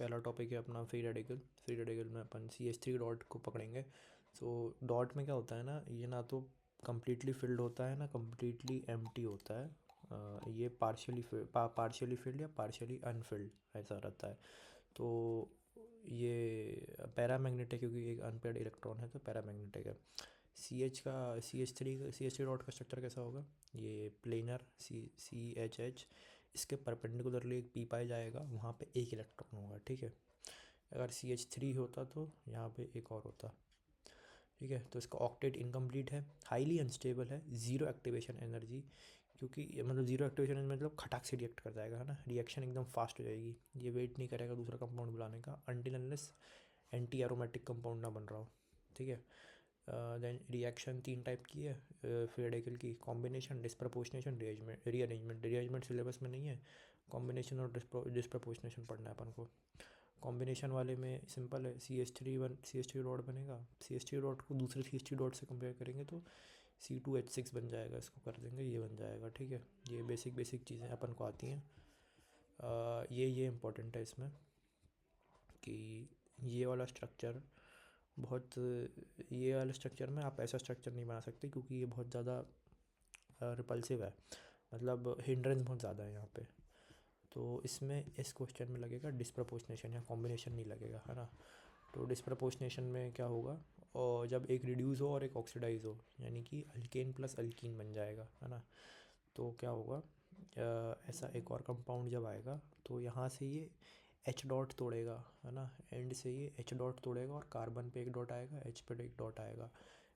पहला टॉपिक है अपना फ्री रेडिकल। फ्री रेडिकल में अपन CH3 डॉट को पकड़ेंगे। सो डॉट में क्या होता है ना, ये ना तो कम्प्लीटली फिल्ड होता है ना कम्प्लीटली एम्प्टी होता है। ये पार्शियली फिल्ड या पार्शियली अनफिल्ड ऐसा रहता है। तो ये पैरामैग्नेटिक, क्योंकि एक अनपेड इलेक्ट्रॉन है तो पैरामैग्नेटिक है। सी एच थ्री डॉट का स्ट्रक्चर कैसा होगा, ये प्लेनर CH इसके परपेंडिकुलरली एक पी पाई जाएगा, वहाँ पे एक इलेक्ट्रॉन होगा। ठीक है, अगर CH3 होता तो यहाँ पे एक और होता। ठीक है, तो इसका ऑक्टेट इनकम्प्लीट है, हाईली अनस्टेबल है, ज़ीरो एक्टिवेशन एनर्जी, क्योंकि मतलब ज़ीरो एक्टिवेशन एनर्जी मतलब खटाक से रिएक्ट कर जाएगा, है ना, रिएक्शन एकदम फास्ट हो जाएगी, ये वेट नहीं करेगा दूसरा कंपाउंड बुलाने का until unless anti aromatic compound ना बन रहा हो। ठीक है, देन रिएक्शन 3 टाइप की है फ्री रेडिकल की, कॉम्बिनेशन, डिस्प्रपोर्शनेशन, रीअरेंजमेंट सिलेबस में नहीं है, कॉम्बिनेशन और डिस्प्रपोर्शनेशन पढ़ना है अपन को। कॉम्बिनेशन वाले में सिंपल है, CH3 डॉट बनेगा, CH3 डॉट को दूसरे CH3 डॉट से कंपेयर करेंगे तो C2H6 बन जाएगा, इसको कर देंगे ये बन जाएगा। ठीक है, ये बेसिक चीज़ें अपन को आती हैं। ये इम्पोर्टेंट है इसमें कि ये वाला स्ट्रक्चर ये वाले स्ट्रक्चर में आप ऐसा स्ट्रक्चर नहीं बना सकते, क्योंकि ये बहुत ज़्यादा रिपल्सिव है, मतलब हिंड्रेंस बहुत ज़्यादा है यहाँ पे। तो इसमें इस क्वेश्चन में लगेगा डिस्प्रपोर्शनेशन या कॉम्बिनेशन नहीं लगेगा, है ना। तो डिस्प्रपोर्शनेशन में क्या होगा, और जब एक रिड्यूस हो और एक ऑक्सीडाइज हो, यानी कि अल्केन प्लस अल्कीन बन जाएगा, है ना। तो क्या होगा, ऐसा एक और कंपाउंड जब आएगा तो यहाँ से ये H डॉट तोड़ेगा, है ना, एंड से ये H डॉट तोड़ेगा और कार्बन पे एक डॉट आएगा, H पे एक डॉट आएगा,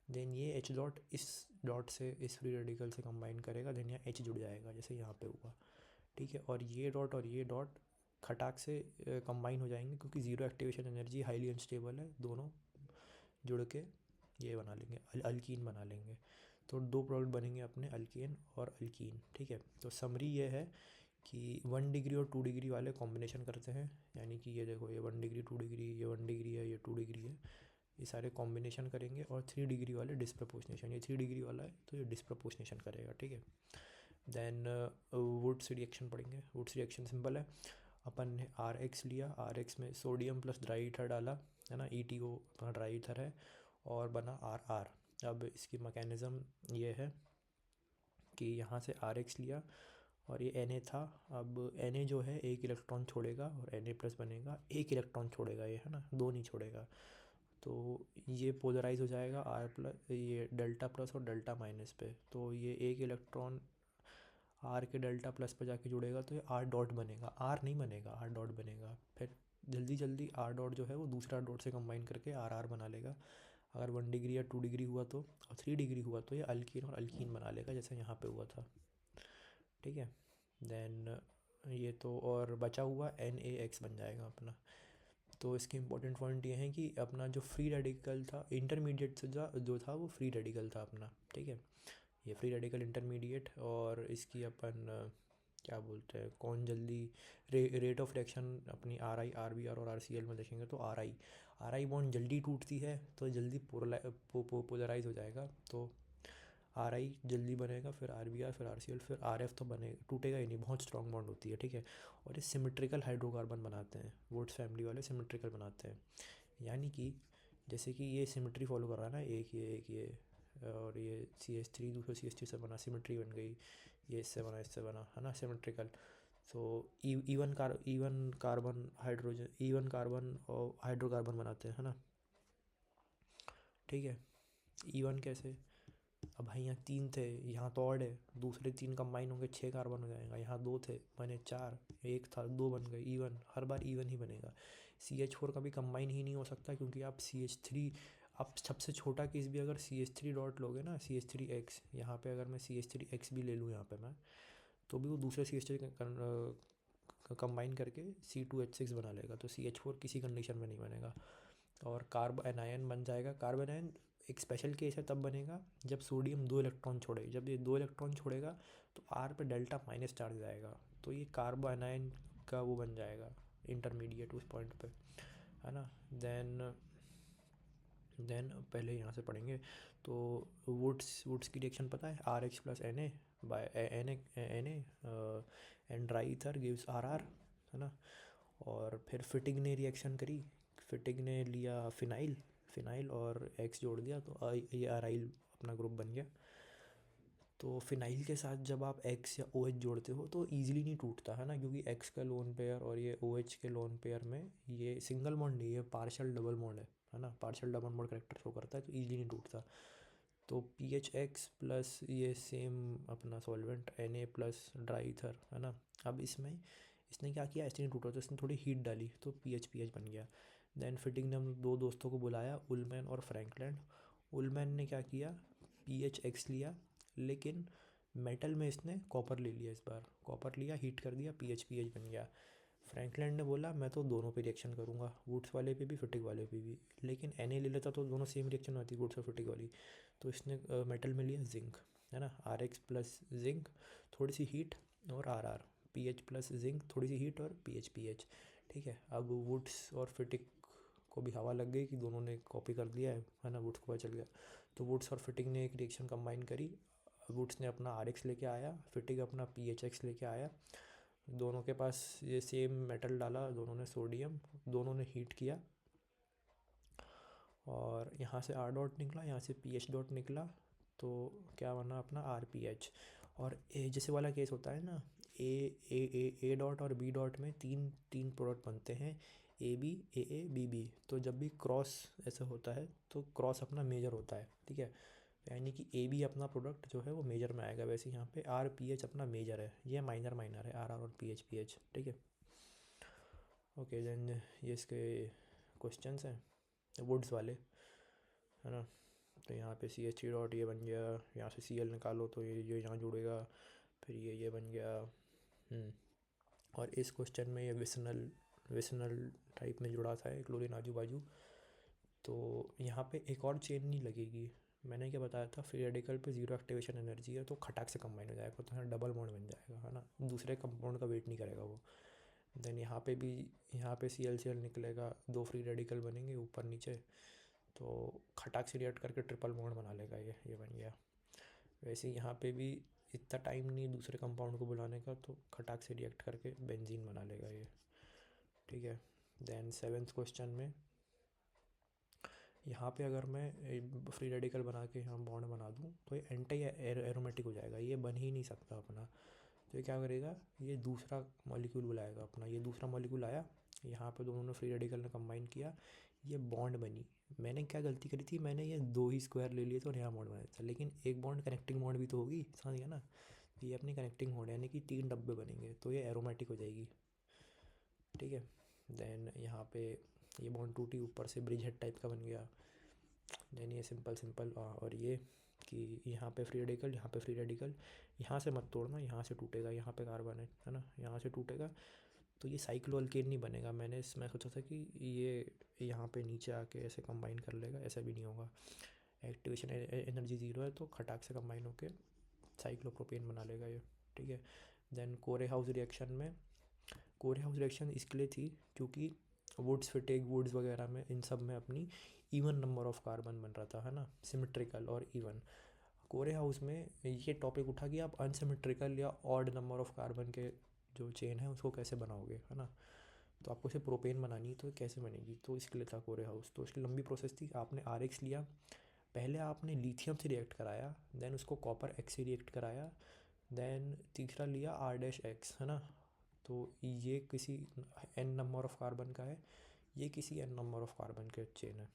देन ये H डॉट इस डॉट से इस फ्री रेडिकल से कंबाइन करेगा, देन यहाँ H जुड़ जाएगा जैसे यहाँ पे हुआ। ठीक है, और ये डॉट खटाक से कंबाइन हो जाएंगे, क्योंकि zero activation energy, highly unstable है, दोनों जुड़ के ये बना लेंगे, अल्कीन बना लेंगे। तो दो प्रोडक्ट बनेंगे अपने, अल्केन और अल्कीन। ठीक है, तो समरी ये है कि 1 डिग्री और 2 डिग्री वाले कॉम्बिनेशन करते हैं, यानी कि ये देखो, ये 1 डिग्री 2 डिग्री, ये 1 डिग्री है, ये 2 डिग्री है, ये सारे कॉम्बिनेशन करेंगे। और 3 डिग्री वाले डिस्प्रपोर्शनेशन, ये 3 डिग्री वाला है तो ये डिस्प्रपोर्शनेशन करेगा। ठीक है, देन वुड्स रिएक्शन पढ़ेंगे। वुड्स रिएक्शन सिंपल है, अपन ने RX लिया, RX में सोडियम प्लस ड्राई ईथर डाला, है ना, ETO अपना ड्राई ईथर है, और बना RR। अब इसकी मैकेनिज़्म ये है कि यहाँ से RX लिया और ये Na था, अब Na जो है एक इलेक्ट्रॉन छोड़ेगा और Na प्लस बनेगा, एक इलेक्ट्रॉन छोड़ेगा ये, है ना, दो नहीं छोड़ेगा। तो ये पोलराइज हो जाएगा R प्लस, ये डेल्टा प्लस और डेल्टा माइनस पे, तो ये एक इलेक्ट्रॉन R के डेल्टा प्लस पे जाके जुड़ेगा तो ये R डॉट बनेगा, R नहीं बनेगा, R डॉट बनेगा। फिर जल्दी R डॉट जो है वो दूसरा डॉट से कंबाइन करके RR बना लेगा। अगर 1 डिग्री या 2 डिग्री हुआ तो, और 3 डिग्री हुआ तो ये अल्कीन और अल्कीन बना लेगा, जैसे यहाँ पे हुआ था। ठीक है, देन ये तो और बचा हुआ NaX बन जाएगा अपना। तो इसके इम्पोर्टेंट पॉइंट ये हैं कि अपना जो फ्री रेडिकल था, इंटरमीडिएट से जो था वो फ्री रेडिकल था अपना। ठीक है, ये फ्री रेडिकल इंटरमीडिएट, और इसकी अपन क्या बोलते हैं, कौन जल्दी रेट ऑफ रिएक्शन अपनी RI RBR और RCl में देखेंगे तो RI बॉन्ड जल्दी टूटती है तो जल्दी पोलराइज हो जाएगा, तो RI जल्दी बनेगा, फिर RBR, फिर RCl, फिर RF तो बनेगा, टूटेगा ही नहीं, बहुत स्ट्रॉन्ग बॉन्ड होती है। ठीक है, और ये सिमेट्रिकल हाइड्रोकार्बन बनाते हैं, वुड्स फैमिली वाले सिमेट्रिकल बनाते हैं, यानी कि जैसे कि ये सिमेट्री फॉलो कर रहा है ना, एक ये और ये CH3 दूसरे CH3 से बना, सिमेट्री बन गई, ये इससे बना, है ना, सिमेट्रिकल। सो इवन कार्बन और हाइड्रोकार्बन बनाते हैं, है ना। ठीक है, इवन कैसे, अब भाई यहाँ 3 थे, यहाँ तो ऑड है, दूसरे 3 कंबाइन होंगे 6 कार्बन हो जाएगा, यहाँ 2 थे बने 4, एक था 2 बन गए, even, her bar even he बनेगा। CH4 कभी कंबाइन ही नहीं हो सकता, क्योंकि आप सबसे छोटा केस भी अगर CH3 डॉट लोगे ना, CH3X, यहाँ पे अगर मैं CH3X भी ले लूँ यहाँ पे मैं, तो भी वो दूसरे CH3 कंबाइन करके C2H6 बना लेगा, तो CH4 किसी कंडीशन में नहीं बनेगा। और कार्ब एनायन बन जाएगा, कार्बन आयन एक स्पेशल केस है, तब बनेगा जब सोडियम 2 इलेक्ट्रॉन छोड़े, जब ये 2 इलेक्ट्रॉन छोड़ेगा तो R पे डेल्टा माइनस चार्ज जाएगा, तो ये कार्बो एनायन का वो बन जाएगा इंटरमीडिएट उस पॉइंट पे, है ना। देन पहले यहाँ से पढ़ेंगे, तो वुड्स की रिएक्शन पता है, RH plus Na by Na and dry ether gives RR, है ना। और फिर फिटिंग ने रिएक्शन करी, फिटिंग ने लिया फिनाइल, फिनाइल और एक्स जोड़ दिया तो ये अराइल अपना ग्रुप बन गया। तो फिनाइल के साथ जब आप एक्स या ओ एच जोड़ते हो तो ईजिली नहीं टूटता है ना, क्योंकि एक्स का लोन पेयर और ये ओ एच के लोन पेयर में ये सिंगल बॉन्ड नहीं है, पार्शियल डबल बॉन्ड है ना, partial double bond character show करता है तो ईजिली नहीं टूटता। तो पी एच एक्स प्लस ये सेम अपना solvent N A plus dry ether है ना। अब इसमें इसने क्या किया, ऐसे नहीं टूटा तो इसने थोड़ी हीट डाली तो पी एच बन गया। देन फिटिंग ने हम दो दोस्तों को बुलाया, उलमैन और फ्रैंकलैंड। उलमैन ने क्या किया, पी एच एक्स लिया, लेकिन मेटल में इसने कॉपर ले लिया, इस बार कॉपर लिया, हीट कर दिया, पी एच बन गया। फ्रैंकलैंड ने बोला मैं तो दोनों पे रिएक्शन करूँगा, वुड्स वाले पे भी फिटिंग वाले पे भी, लेकिन एन ए ले लेता तो दोनों सेम रिएक्शन होती वुड्स और फिटिंग वाली। तो इसने मेटल में लिया जिंक है ना, आर एक्स प्लस जिंक, थोड़ी सी हीट, और R R, P H plus zinc, थोड़ी सी हीट और पी एच। ठीक है, अब वुड्स और फिटिंग को भी हवा लग गई कि दोनों ने कॉपी कर दिया है ना, वुड्स को पता चल गया। तो वुड्स और फिटिंग ने एक रिएक्शन कंबाइन करी, वुड्स ने अपना आर एक्स लेके आया, फिटिंग अपना पी एच एक्स लेके आया, दोनों के पास ये सेम मेटल डाला, दोनों ने सोडियम, दोनों ने हीट किया, और यहाँ से आर डॉट निकला, यहाँ से पी एच डॉट निकला, तो क्या बना अपना आर पी एच। और ए जैसे वाला केस होता है ना, ए डॉट और बी डॉट में तीन तीन प्रोडक्ट बनते हैं, ए बी बी। तो जब भी क्रॉस ऐसा होता है तो क्रॉस अपना मेजर होता है, ठीक है, यानी कि ए बी अपना प्रोडक्ट जो है वो मेजर में आएगा। वैसे यहाँ पे आर पी एच अपना मेजर है, ये माइनर माइनर है, आर आर और पी एच, ठीक है। ओके देन ये इसके क्वेश्चंस हैं वुड्स वाले है ना। तो यहाँ पे सी एच थ्री डॉट ये बन गया, यहाँ से सी एल निकालो तो ये यहाँ जुड़ेगा, फिर ये बन गया। और इस क्वेश्चन में ये विसनल टाइप में जुड़ा था क्लोरीन आजू बाजू। तो यहाँ पे एक और चेन नहीं लगेगी, मैंने क्या बताया था, फ्री रेडिकल पे जीरो एक्टिवेशन एनर्जी है तो खटाक से कंबाइन हो जाएगा, तो यहाँ डबल बॉन्ड बन जाएगा है ना, दूसरे कंपाउंड का वेट नहीं करेगा वो। देन यहाँ पे भी, यहाँ पे सी एल निकलेगा, दो फ्री रेडिकल बनेंगे ऊपर नीचे, तो खटाक से रिएक्ट करके ट्रिपल बॉन्ड बना लेगा, ये बन गया। वैसे यहाँ पे भी इतना टाइम नहीं दूसरे कंपाउंड को बुलाने का, तो खटाक से रिएक्ट करके बेंजीन बना लेगा ये, ठीक है। देन सेवेंथ क्वेश्चन में यहाँ पे अगर मैं फ्री रेडिकल बना के यहाँ बॉन्ड बना दूँ तो ये एंटी एरोमेटिक हो जाएगा, ये बन ही नहीं सकता अपना। तो ये क्या करेगा, ये दूसरा मॉलिक्यूल बुलाएगा अपना, ये दूसरा मॉलिक्यूल आया, यहाँ पे दोनों ने फ्री रेडिकल ने कंबाइन किया, ये बॉन्ड बनी। मैंने क्या गलती करी थी, मैंने ये दो ही स्क्वायर ले लिए थे और यहाँ बॉन्ड बनाया था, लेकिन एक बॉन्ड कनेक्टिंग बॉन्ड भी तो होगी, समझ गया ना। तो ये अपनी कनेक्टिंग बॉन्ड यानी कि तीन डब्बे बनेंगे, तो ये एरोमेटिक हो जाएगी, ठीक है। देन यहाँ पे ये बॉन्ड टूटी, ऊपर से ब्रिज हेड टाइप का बन गया। देन ये सिंपल और ये कि यहाँ पे फ्री रेडिकल, यहाँ पे फ्री रेडिकल, यहाँ से मत तोड़ना, यहाँ से टूटेगा, यहाँ पे कार्बन है ना, यहाँ से टूटेगा, तो ये साइक्लो अल्केन नहीं बनेगा। मैं सोचा था कि ये यहाँ पे नीचे आके ऐसे कंबाइन कर लेगा, ऐसा भी नहीं होगा, एक्टिवेशन एनर्जी ज़ीरो है तो खटाक से कंबाइन होके साइक्लोप्रोपेन बना लेगा ये, ठीक है। देन कोरे हाउस रिएक्शन में, कोरे हाउस रिएक्शन इसके लिए थी क्योंकि वुड्स फिटिंग वुड्स वगैरह में इन सब में अपनी इवन नंबर ऑफ कार्बन बन रहा था है ना, सिमेट्रिकल और इवन। कोरे हाउस में ये टॉपिक उठा कि आप अनसिमेट्रिकल या ऑड नंबर ऑफ कार्बन के जो चेन है उसको कैसे बनाओगे है ना, तो आपको सिर्फ प्रोपेन बनानी है तो कैसे बनेगी, तो इसके लिए था कोरे हाउस। तो इसकी लंबी प्रोसेस थी, आपने आर एक्स लिया, पहले आपने लिथियम से रिएक्ट कराया, देन उसको कॉपर एक्स से रिएक्ट कराया, देन तीसरा लिया आर डैश एक्स है ना। तो ये किसी एन नंबर ऑफ कार्बन का है, ये किसी एन नंबर ऑफ कार्बन के चेन है,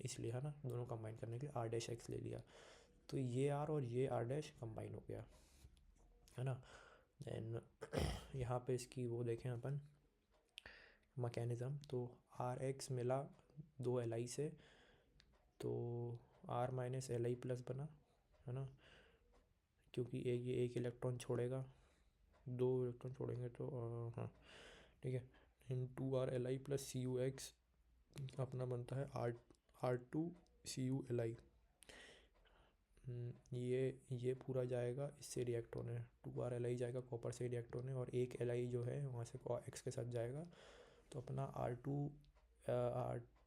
इसलिए है ना, दोनों कंबाइन करने के लिए आर डैश एक्स ले लिया, तो ये आर और ये आर डैश कंबाइन हो गया है ना। देन यहाँ पे इसकी वो देखें अपन मैकेनिज़्म, तो आर एक्स मिला दो एल आई से, तो R minus L I plus बना है ना, क्योंकि ये एक इलेक्ट्रॉन छोड़ेगा, दो इलेक्ट्रॉन छोड़ेंगे तो हाँ ठीक है, इन two R L I plus C U X अपना बनता है R two C U L I. ये पूरा जाएगा इससे रिएक्ट होने, टू आर एल आई जाएगा कॉपर से रिएक्ट होने, और एक एल आई जो है वहाँ से एक्स के साथ जाएगा, तो अपना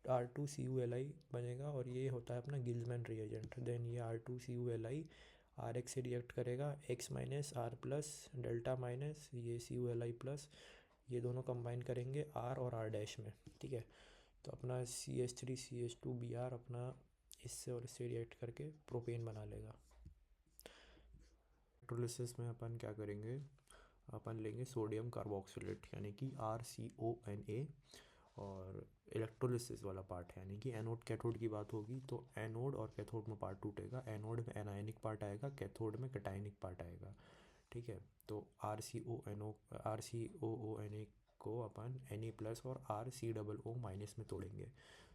R two C U L I बनेगा, और ये होता है अपना गिल्समैन रिएजेंट। देन ये R two C U L I R X से रिएक्ट करेगा, X minus R plus delta minus ये C U L I plus, ये दोनों कंबाइन करेंगे R और R डैश में, ठीक है। तो अपना CH3CH2Br अपना इससे और इससे रिएक्ट करके प्रोपेन बना लेगा। इलेक्ट्रोलिसिस में अपन क्या करेंगे, अपन लेंगे सोडियम कार्बोक्सिलेट यानी कि RCONA, और इलेक्ट्रोलिसिस वाला पार्ट है यानी कि एनोड कैथोड की बात होगी तो एनोड और कैथोड में पार्ट टूटेगा। एनोड में एनायनिक पार्ट आएगा, कैथोड में कैटायनिक पार्ट आएगा, ठीक है। तो RCOONA को अपन Na+ और RCOO- में तोड़ेंगे।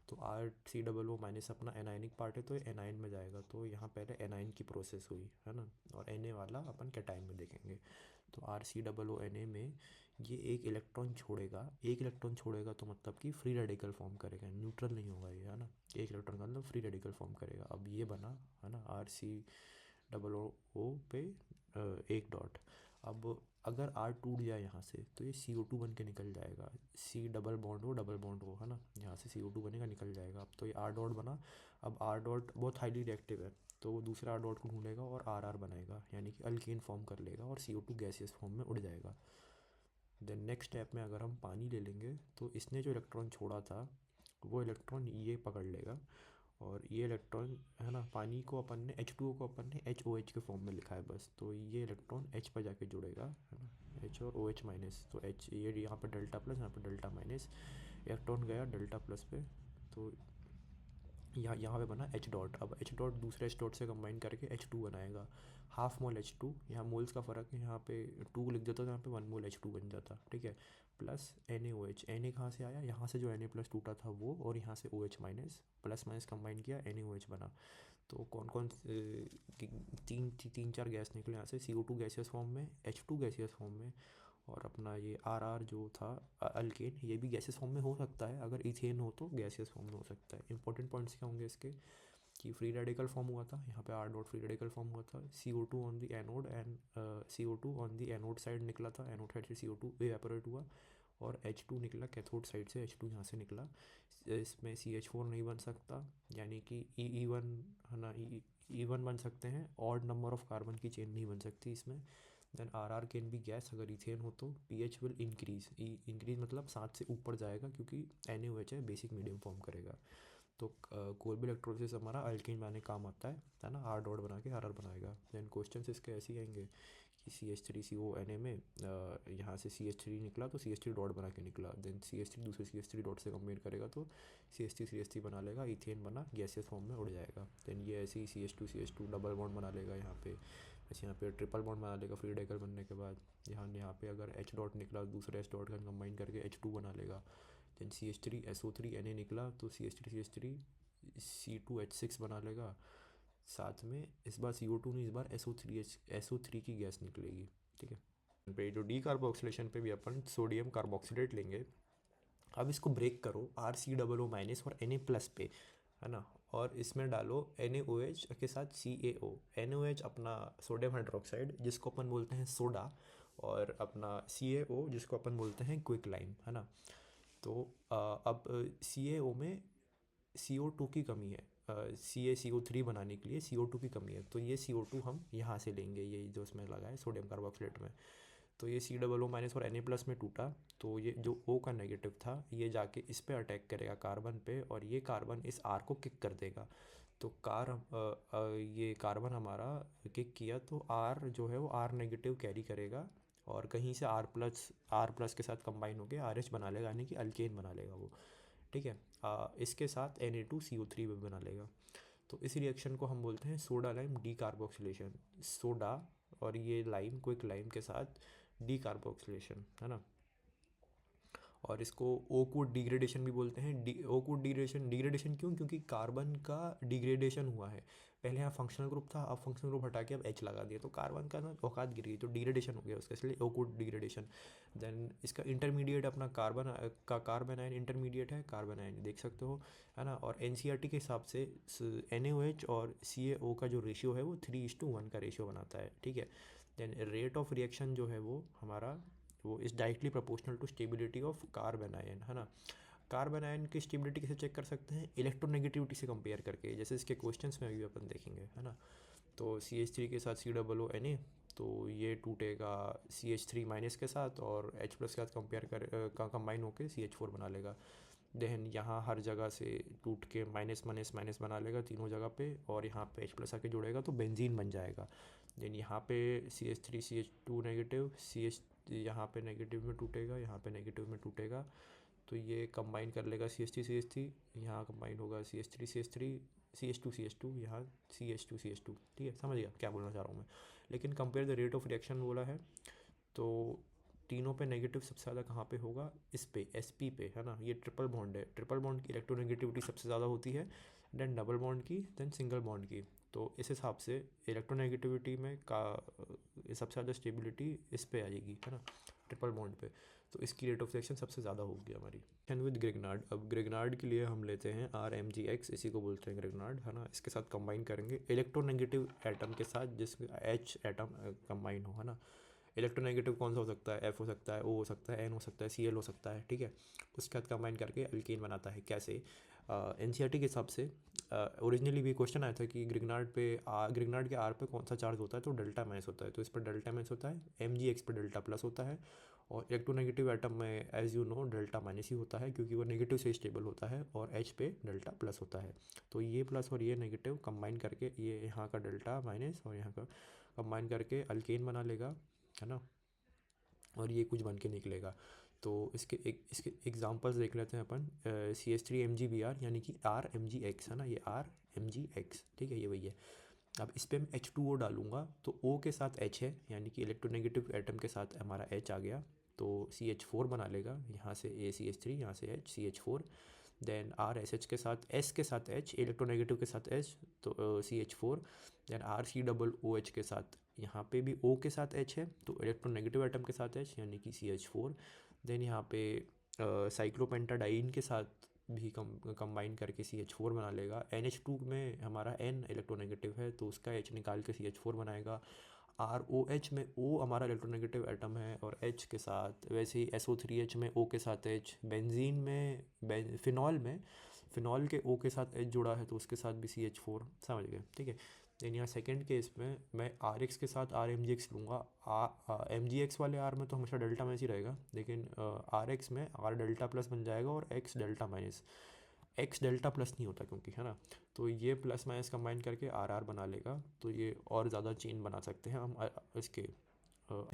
तो RCOO- अपना एनायनिक पार्ट है तो एनाइन में जाएगा, तो यहाँ पहले एनाइन की प्रोसेस हुई है ना, और Na वाला अपन कैटाइन में देखेंगे। तो RCOONA में ये एक इलेक्ट्रॉन छोड़ेगा तो मतलब कि फ्री रेडिकल फॉर्म करेगा, न्यूट्रल नहीं होगा ये, है ना। एक इलेक्ट्रॉन का मतलब फ्री रेडिकल फॉर्म करेगा। अब ये बना, है ना, RCOO पे एक डॉट। अब अगर R टूट जाए यहाँ से तो ये CO2 बन के निकल जाएगा। C डबल बॉन्ड हो, है ना, यहाँ से CO2 बनेगा, निकल जाएगा। अब तो ये R डॉट बना। अब R डॉट बहुत हाईली रिएक्टिव है तो वो दूसरा R डॉट को ढूंढेगा और RR बनाएगा, यानी कि अल्केन फॉर्म कर लेगा और CO2 गैसियस फॉर्म में उड़ जाएगा। देन नेक्स्ट स्टेप में अगर हम पानी ले लेंगे तो इसने जो इलेक्ट्रॉन छोड़ा था वो इलेक्ट्रॉन ये पकड़ लेगा, और ये इलेक्ट्रॉन, है ना, पानी को अपन ने H2O को अपन ने HOH के फॉर्म में लिखा है बस, तो ये इलेक्ट्रॉन H पर जाके जुड़ेगा, है ना, H और OH-, तो H ये यहाँ पर डेल्टा+, यहाँ पर डेल्टा-, इलेक्ट्रॉन गया डेल्टा+ पे, तो यहाँ पे बना H डॉट। अब H डॉट दूसरे H डॉट से कंबाइन करके H2 बनाएगा, हाफ मोल H2। यहाँ मोल्स का फ़र्क है, यहाँ पे 2 लिख देता तो यहाँ पे 1 मोल H2 बन जाता, ठीक है। प्लस NaOH, Na कहाँ से आया, यहाँ से जो Na+ टूटा था वो, और यहाँ से OH-, प्लस माइनस कंबाइन किया, NaOH बना। तो कौन कौन तीन चार गैस निकले यहाँ से, CO2 गैसियस फॉर्म में, H2 गैसियस फॉर्म में, और अपना ये RR जो था अल्केन, ये भी गैसियस फॉर्म में हो सकता है। अगर इथेन हो तो गैसियस फॉर्म में हो सकता है। इंपॉर्टेंट पॉइंट्स क्या होंगे इसके, कि फ्री रेडिकल फॉर्म हुआ था, यहाँ पे R dot free radical form हुआ था, CO2 on the anode and CO2 on the anode side निकला था, एनोड साइड से CO2 इवेपोरेट हुआ, और H2 निकला कैथोड साइड से, H2 यहाँ से निकला। इसमें CH4 नहीं बन सकता, यानी कि E1, है ना, E1 बन सकते हैं, ऑड नंबर ऑफ कार्बन की चेन नहीं बन सकती इसमें। Then RR can be gas, अगर इथेन हो तो pH विल इंक्रीज मतलब 7 से ऊपर जाएगा, क्योंकि NaOH है, बेसिक मीडियम फॉर्म करेगा। तो कोलबी इलेक्ट्रोलिसिस हमारा अल्केन बनाने काम आता है ना, R डॉट बना के RR बनाएगा। देन क्वेश्चन इसके ऐसे ही आएंगे कि CH3CONA में यहाँ से CH3 निकला तो CH3 डॉट बना के निकला, देन CH3 दूसरे CH3 डॉट से कंबाइन करेगा तो CH3 बना लेगा, इथेन बना, गैसियस फॉर्म में उड़ जाएगा। देन ये ऐसे ही CH2 डबल बॉन्ड बना लेगा यहाँ पे, वैसे यहाँ पे ट्रिपल बॉन्ड बना लेगा फ्री रेडिकल बनने के बाद। यहाँ पे अगर H डॉट निकला दूसरे H डॉट का कंबाइन करके H2 बना लेगा। देन CH3SO3Na निकला तो CH3 C2H6 बना लेगा। साथ में इस बार CO2 नहीं, इस बार SO3 की गैस निकलेगी, ठीक है। पे जो डी कार्बोक्सिलेशन पे भी अपन सोडियम कार्बोक्सिलेट लेंगे। अब इसको ब्रेक करो RCOO- और Na+ पे, है ना, और इसमें डालो NaOH के साथ CaO। NaOH अपना सोडियम हाइड्रोक्साइड जिसको अपन बोलते हैं सोडा, और अपना CaO जिसको अपन बोलते हैं क्विक लाइम, है ना। तो अब CaO में CO2 की कमी है, CaCO3 बनाने के लिए CO2 की कमी है, तो ये CO2 हम यहाँ से लेंगे, ये जो इसमें लगा है सोडियम कार्बोक्सिलेट में। तो ये COO- और Na+ में टूटा, तो ये जो O का नेगेटिव था ये जाके इस पे अटैक करेगा कार्बन पे, और ये कार्बन इस R को किक कर देगा। तो ये कार्बन हमारा किक किया तो R जो है वो R नेगेटिव कैरी करेगा, और कहीं से R+ के साथ कंबाइन होकर RH बना लेगा, यानी कि अल्केन बना लेगा वो, ठीक है। इसके साथ Na2CO3 भी बना लेगा। तो इस रिएक्शन को हम बोलते हैं soda lime D carboxylation. Soda और ये लाइम, क्विक लाइम के साथ डी कार्बोक्सिलेशन, है ना। और इसको ओकूड डिग्रेडेशन भी बोलते हैं। ओकूड डिग्रेडेशन क्यों, क्योंकि कार्बन का डिग्रेडेशन हुआ है। पहले यहाँ फंक्शनल ग्रुप था, अब फंक्शनल ग्रुप हटा के अब H लगा दिया, तो कार्बन का ना औकात गिर गई, तो डिग्रेडेशन हो गया उसका, इसलिए ओकूड डिग्रेडेशन। देन इसका इंटरमीडिएट अपना कार्बन आयन इंटरमीडिएट है, कार्बन आयन देख सकते हो, है ना। और NCERT के हिसाब से NaOH और CaO का जो रेशियो है वो 3:1 का रेशियो बनाता है, ठीक है। देन रेट ऑफ रिएक्शन जो है वो हमारा वो is directly proportional to stability of carbanion, है ना। कार्बन आयन की स्टेबिलिटी कैसे चेक कर सकते हैं, इलेक्ट्रोनेगेटिविटी से कंपेयर करके, जैसे इसके क्वेश्चंस में अभी अपन देखेंगे, है ना। तो CH3 के साथ COONA तो ये टूटेगा CH3- के साथ और H+ के साथ कंबाइन होकर CH4 बना लेगा। देन यहाँ हर जगह से टूट के माइनस माइनस माइनस बना लेगा तीनों जगह पे, और यहाँ पे H+ आके जुड़ेगा तो बेंजीन बन जाएगा। देन यहाँ पे CH3 CH2 नेगेटिव, CH यहाँ पे नेगेटिव में टूटेगा, यहाँ पे नेगेटिव में टूटेगा, तो ये कंबाइन कर लेगा CH3 CH3, यहाँ कंबाइन होगा CH3 CH3 CH2 CH2, यहाँ CH2 CH2। ठीक है, समझ गया क्या बोलना चाह रहा हूँ मैं। लेकिन compare the rate of reaction बोला है, तो तीनों पे नेगेटिव सबसे ज़्यादा कहाँ पे होगा, इस पे Sp पे, है ना। ये ट्रिपल बॉन्ड है, ट्रिपल बॉन्ड की इलेक्ट्रोनेगेटिविटी सबसे ज़्यादा होती है, देन डबल बॉन्ड की, देन सिंगल बॉन्ड की। तो इस हिसाब से इलेक्ट्रोनेगेटिविटी में का सबसे ज़्यादा स्टेबिलिटी इस पे आएगी, है ना, ट्रिपल बॉन्ड पे। तो इसकी रेट ऑफ रिएक्शन सबसे ज़्यादा होगी हमारी। एंड विद ग्रिग्नार्ड, अब ग्रिग्नार्ड के लिए हम लेते हैं RMgX, इसी को बोलते हैं ग्रिग्नार्ड, है ना। इसके साथ कंबाइन करेंगे इलेक्ट्रोनेगेटिव एटम के साथ जिसमें H एटम कंबाइन हो, है ना। इलेक्ट्रोनेगेटिव कौन सा हो सकता है, F हो सकता है, O हो सकता है, N हो सकता है, Cl हो सकता है, ठीक है। उसके बाद कंबाइन करके अल्केन बनाता है। कैसे? NCERT के हिसाब से ओरिजिनली भी क्वेश्चन आया था कि ग्रिग्नार्ड के R पे कौन सा चार्ज होता है, तो डेल्टा माइनस होता है, तो इस पर डेल्टा माइनस होता है। MgX पर डेल्टा प्लस होता है, और इलेक्ट्रोनेगेटिव एटम में as you know delta minus ही होता है, क्योंकि वो नेगेटिव से स्टेबल होता है, और H पे डेल्टा प्लस होता है। तो ये प्लस और ये नेगेटिव कंबाइन करके, ये यहाँ का डेल्टा माइनस और यहाँ का कंबाइन करके अल्केन बना लेगा, है ना, और ये कुछ बन के निकलेगा। तो इसके एग्जांपल्स देख लेते हैं अपन। CH3MgBr यानी कि RMgX, है ना, ये RMgX, ठीक है, ये वही है। अब इस पर मैं H2O डालूंगा, तो O के साथ H है, यानी कि इलेक्ट्रोनेगेटिव एटम के साथ हमारा H आ गया, तो CH4 बना लेगा, यहाँ से ACH3, यहाँ से H CH4। देन RSH के साथ S के साथ H, इलेक्ट्रोनेगेटिव के साथ H, तो CH4। देन RC OH के साथ, यहाँ पे भी O के साथ H है, तो इलेक्ट्रोनेगेटिव एटम के साथ H यानी कि CH4। देन यहाँ पे साइक्लोपेंटाडाइन के साथ भी कंबाइन करके CH4 बना लेगा। NH2 में हमारा N इलेक्ट्रोनेगेटिव है, तो उसका H निकाल के CH4 बनाएगा। ROH में O हमारा इलेक्ट्रोनेगेटिव एटम है, और H के साथ वैसे ही SO3H में O के साथ H, बेंजीन में फिनॉल के O के साथ H जुड़ा है, तो उसके साथ भी CH4, समझ गए, ठीक है। देन यहाँ सेकेंड केस में मैं RX के साथ RMgX लूँगा। MgX वाले R में तो हमेशा डेल्टा माइनस ही रहेगा, लेकिन RX में R डेल्टा प्लस बन जाएगा और X delta minus. X delta plus नहीं होता क्योंकि, है ना, तो ये प्लस माइनस कंबाइन करके RR बना लेगा, तो ये और ज़्यादा चेन बना सकते हैं हम इसके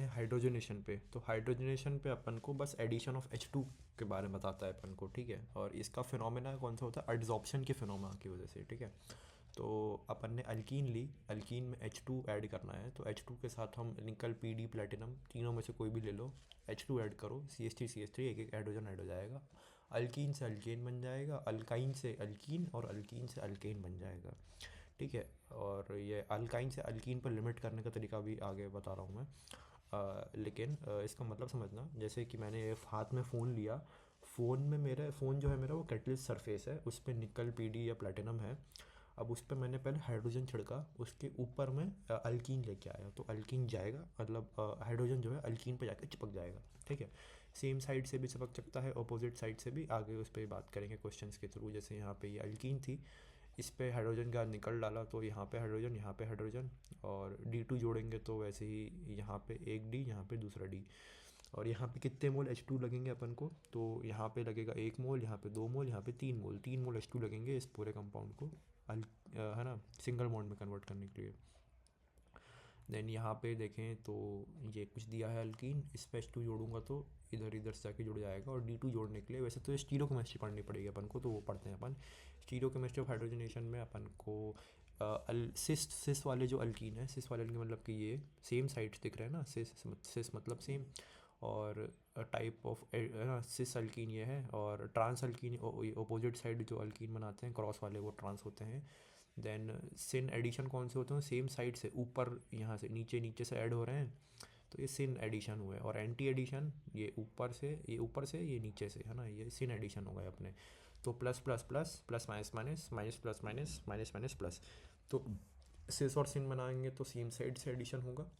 हाइड्रोजनेशन पे। तो हाइड्रोजनेशन पे अपन को बस एडिशन ऑफ H2 के बारे में बताता है अपन को, ठीक है। और इसका फिनोमेना कौन सा होता है, एड्जॉर्प्शन के फिनोमेना की वजह से, ठीक है। तो अपन ने अल्कीन ली, अल्कीन में H2 ऐड करना है, तो H2 के साथ हम निकल PD प्लेटिनम तीनों में से कोई भी ले लो, H2 ऐड करो, CH3 CH3, एक एक हाइड्रोजन ऐड हो जाएगा, अल्कीन से अल्केन बन जाएगा, अल्काइन से अल्कीन, और अल्कीन से अल्केन बन जाएगा, ठीक है। और ये अल्काइन से अल्कीन पर लिमिट करने का तरीका भी आगे बता रहा हूँ मैं। लेकिन इसका मतलब समझना, जैसे कि मैंने हाथ में फ़ोन लिया, फ़ोन जो है मेरा वो कैटलिस्ट सरफेस है, उस पर निकल PD या प्लेटिनम है। अब उस पर मैंने पहले हाइड्रोजन छिड़का, उसके ऊपर मैं अल्कीन लेके आया, तो अल्कीन जाएगा, मतलब हाइड्रोजन जो है अल्कीन पे जाकर चिपक जाएगा, ठीक है। सेम साइड से भी चिपक सकता है, अपोजिट साइड से भी, आगे उस पर बात करेंगे क्वेश्चंस के थ्रू। जैसे यहाँ पे ये अल्कीन थी, इस पे हाइड्रोजन का निकल डाला, तो यहाँ पे हाइड्रोजन, यहाँ पे हाइड्रोजन, और D2 जोड़ेंगे तो वैसे ही यहाँ पे एक D, यहाँ पे दूसरा D। और यहाँ पे कितने मोल H2 लगेंगे अपन को, तो यहाँ पे लगेगा 1 मोल, यहाँ पे 2 मोल, यहाँ पे 3 मोल H2 लगेंगे इस पूरे कंपाउंड को है ना, सिंगल बॉन्ड में कन्वर्ट करने के लिए। देन यहाँ पे देखें तो ये कुछ दिया है अल्कीन, इस पे H2 जोड़ूंगा तो इधर इधर से जाके जुड़ जाएगा, और D2 जोड़ने के लिए वैसे तो स्टीरियोकेमिस्ट्री पढ़नी पड़ेगी अपन को, तो वो पढ़ते हैं अपन। स्टीरियोकेमिस्ट्री ऑफ हाइड्रोजनेशन में अपन को सिस वाले जो अल्कीन है, सिस वाले अल्कीन मतलब कि ये सेम साइड्स दिख रहे हैं ना, सिस मतलब सेम, और टाइप ऑफ सिस अल्कीन ये है, और ट्रांस अल्कीन अपोजिट साइड जो अल्कीन बनाते हैं क्रॉस वाले, वो ट्रांस होते हैं। देन सिन एडिशन कौन से होते हैं, सेम साइड से ऊपर, यहाँ से नीचे से ऐड हो रहे हैं, तो ये सिन एडिशन हुए। और एंटी एडिशन ये ऊपर से ये नीचे से, है ना, ये सिन एडिशन हो गए अपने। तो plus plus plus, plus minus minus, minus plus minus, minus minus plus, तो सिस और सिन बनाएंगे तो सेम साइड से एडिशन होगा।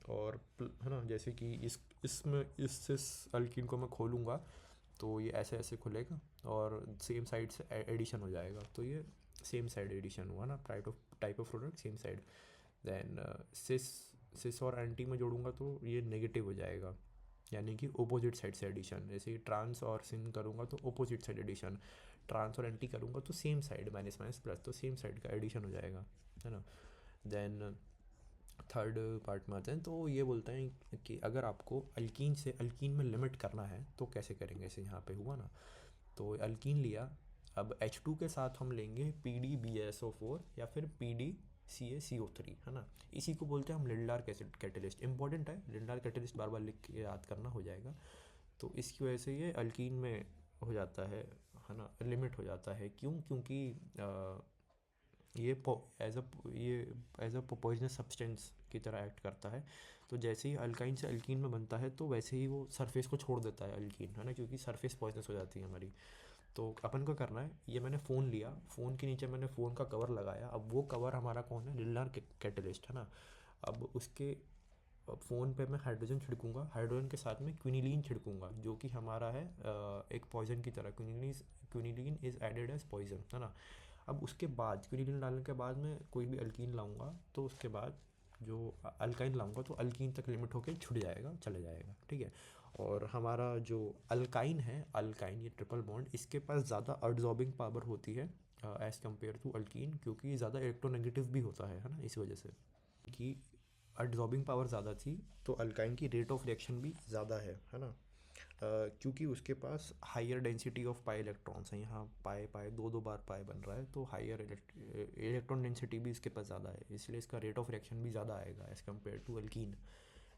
और है ना, जैसे कि इसमें इस सिस अल्कीन को मैं खोलूँगा, तो ये ऐसे ऐसे खुलेगा, और सेम साइड से एडिशन हो जाएगा, तो ये सेम साइड एडिशन हुआ ना, type of product same side. Then cis cis और एंटी में जोड़ूंगा तो ये नेगेटिव हो जाएगा, यानी कि ओपोजिट साइड से एडिशन। जैसे ट्रांस और सिन करूँगा तो ओपोजिट साइड एडिशन, ट्रांस और एंटी करूँगा तो same side, minus minus plus, तो सेम साइड का एडिशन हो जाएगा, है ना। देन थर्ड पार्ट में आते हैं, तो ये बोलते हैं कि अगर आपको अल्कीन से अल्कीन में लिमिट करना है तो कैसे करेंगे, जैसे यहाँ पे हुआ ना। तो अल्कीन लिया, अब H2 के साथ हम लेंगे PDBSO4 या फिर PDCaCO3, है ना। इसी को बोलते हैं हम लिंडार कैटेलिस्ट। इंपॉर्टेंट है, लिंडार कैटेलिस्ट बार बार लिख के याद करना हो जाएगा। तो इसकी वजह से ये अल्कीन में हो जाता है ना, लिमिट हो जाता है। क्यों? क्योंकि ये एज अ पॉइजनस सब्सटेंस की तरह एक्ट करता है। तो जैसे ही अल्काइन से अल्कीन में बनता है तो वैसे ही वो सरफेस को छोड़ देता है अल्कीन, है ना, क्योंकि सरफेस पॉइजनस हो जाती है हमारी। तो अपन को करना है, ये मैंने फ़ोन लिया, फ़ोन के नीचे मैंने फ़ोन का कवर लगाया। अब वो कवर हमारा कौन है? लिल्नार कैटेलिस्ट, है ना। अब उसके फ़ोन पे मैं हाइड्रोजन छिड़कूंगा, हाइड्रोजन के साथ में क्विनिलीन छिड़कूंगा, जो कि हमारा है एक पॉइजन की तरह। क्विनिलीन इज़ एडेड एज पॉइजन, है ना। अब उसके बाद क्विनिलीन डालने के बाद मैं कोई भी अल्कीन लाऊंगा, तो उसके बाद जो अल्काइन लाऊंगा तो अल्कीन तक लिमिट होकर छुट जाएगा, चले जाएगा, ठीक है। और हमारा जो अल्काइन है, अल्काइन ये ट्रिपल बॉन्ड, इसके पास ज़्यादा अब्जॉर्बिंग पावर होती है एज़ कम्पेयर टू अल्कीन, क्योंकि ज़्यादा इलेक्ट्रोनेगेटिव भी होता है ना, इस वजह से कि अब्जॉर्बिंग पावर ज़्यादा थी तो अल्काइन की रेट ऑफ रिएक्शन भी ज़्यादा है ना। क्योंकि उसके पास higher density of pi electrons हैं, यहाँ पाए पाए दो दो बार पाए बन रहा है, तो हाइयर इलेक्ट्रॉन डेंसिटी भी इसके पास ज़्यादा है, इसलिए इसका रेट ऑफ रिएक्शन भी ज़्यादा आएगा एज़ कम्पेयर टू अल्कीन,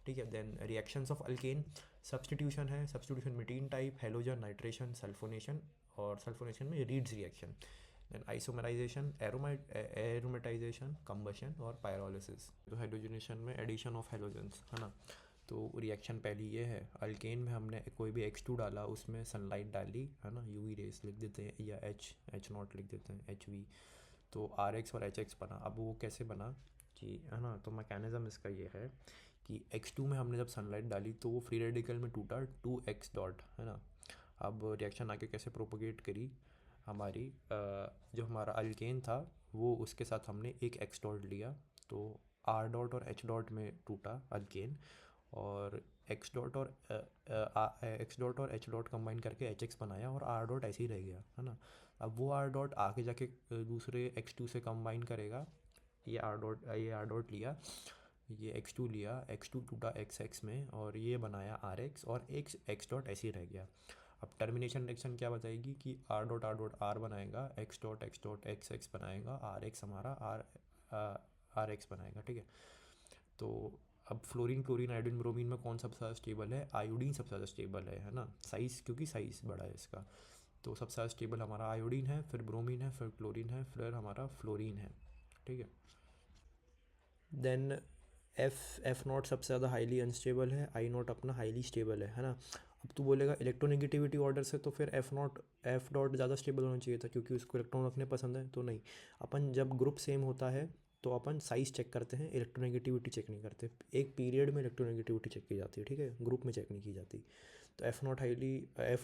ठीक है। Then reactions of alkane, substitution है, सब्सटीट्यूशन मीटीन टाइप, हेलोजन, नाइट्रेशन, सल्फोनेशन, और सल्फोनेशन में Reed's reaction. Then isomerisation, aromatisation, combustion और पायरोलिसिस। तो हाइड्रोजनेशन में एडिशन ऑफ हेलोजेंस, है ना। तो रिएक्शन पहली ये है, अल्केन में हमने कोई भी X2 डाला, उसमें सनलाइट डाली, है ना, यूवी रेस लिख देते हैं, या H0 लिख देते हैं, HV। तो RX और HX बना। अब वो कैसे बना कि, है ना, तो मैकेनिज़्म इसका ये है कि X2 में हमने जब सनलाइट डाली तो वो फ्री रेडिकल में टूटा 2x डॉट, है ना। अब रिएक्शन आगे कैसे प्रोपोगेट करी हमारी, जो हमारा अल्केन था वो, उसके साथ हमने एक x डॉट लिया, तो R डॉट और H डॉट में टूटा अल्केन, और एक्स डॉट और एच डॉट कंबाइन करके एच एक्स बनाया, और आर डॉट ऐसे ही रह गया, है ना। अब वो आर डॉट आगे जाके दूसरे X2 से कंबाइन करेगा, ये आर डॉट लिया, ये X2 लिया, X2 टूटा XX में, और ये बनाया RX, और एक्स डॉट ऐसे ही रह गया। अब टर्मिनेशन रिएक्शन क्या बताएगी कि आर डॉट आर बनाएगा, एक्स डॉट एक्स एक्स बनाएगा, आर एक्स हमारा आर एक्स बनाएगा, ठीक है। तो अब फ्लोरीन, क्लोरीन, आयोडीन, ब्रोमीन में कौन सबसे ज़्यादा स्टेबल है? आयोडीन सबसे ज़्यादा स्टेबल है ना, साइज़, क्योंकि साइज़ बड़ा है इसका। तो सबसे ज़्यादा स्टेबल हमारा आयोडीन है, फिर ब्रोमीन है, फिर क्लोरीन है, फिर हमारा फ्लोरीन है, ठीक है। देन एफ नॉट सबसे ज़्यादा हाईली अनस्टेबल है, आई नॉट अपना हाईली स्टेबल है ना। अब तू बोलेगा इलेक्ट्रोनेगेटिविटी ऑर्डर से तो फिर एफ डॉट ज़्यादा स्टेबल होना चाहिए था, क्योंकि उसको इलेक्ट्रॉन रखने पसंद है। तो नहीं, अपन जब ग्रुप सेम होता है तो अपन साइज़ चेक करते हैं, इलेक्ट्रोनेगेटिविटी चेक नहीं करते। एक पीरियड में इलेक्ट्रोनेगेटिविटी चेक की जाती है, ठीक है, ग्रुप में चेक नहीं की जाती। तो एफ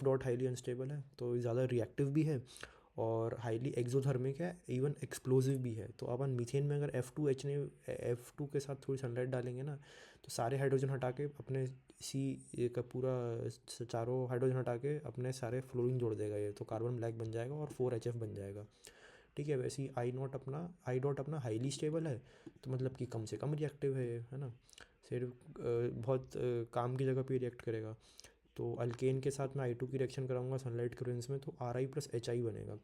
डॉट हाईली अनस्टेबल है, तो ज़्यादा रिएक्टिव भी है, और हाईली एक्सोथर्मिक है, इवन एक्सप्लोजिव भी है। तो अपन मीथेन में अगर F2 के साथ थोड़ी सनलाइट डालेंगे ना, तो सारे हाइड्रोजन हटा के अपने सी का पूरा चारों हाइड्रोजन हटा के अपने सारे फ्लोरीन जोड़ देगा ये, तो कार्बन ब्लैक बन जाएगा और 4HF बन जाएगा, ठीक है। वैसे ही आई डॉट अपना हाईली स्टेबल है, तो मतलब कि कम से कम रिएक्टिव है ये, है ना। सिर्फ बहुत काम की जगह पे रिएक्ट करेगा। तो अल्केन के साथ मैं I2 की रिएक्शन कराऊंगा सनलाइट के रेंज में, तो Ri प्लस HI बनेगा।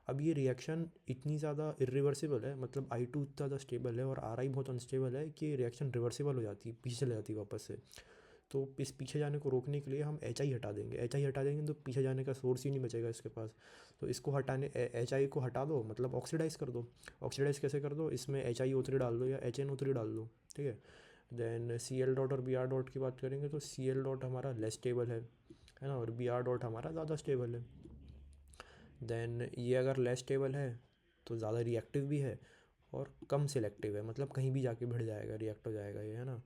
अब ये रिएक्शन इतनी ज़्यादा इरिवर्सिबल है, मतलब I2 इतना ज़्यादा स्टेबल है और Ri बहुत अनस्टेबल है, कि रिएक्शन रिवर्सिबल हो जाती है, पीछे चले जाती है वापस से। तो इस पीछे जाने को रोकने के लिए हम HI हटा देंगे, HI हटा देंगे तो पीछे जाने का सोर्स ही नहीं बचेगा इसके पास। तो इसको हटाने, HI को हटा दो, मतलब ऑक्सीडाइज़ कर दो। ऑक्सीडाइज़ कैसे कर दो? इसमें HiO3 डाल दो या HNO3 डाल दो, ठीक है। देन Cl डॉट और Br डॉट की बात करेंगे तो Cl डॉट हमारा लेस स्टेबल है ना, और Br डॉट हमारा ज़्यादा स्टेबल है। देन ये अगर लेस स्टेबल है तो ज़्यादा रिएक्टिव भी है, और कम सिलेक्टिव है, मतलब कहीं भी जाके भिड़ जाएगा, रिएक्ट हो जाएगा ये, है ना।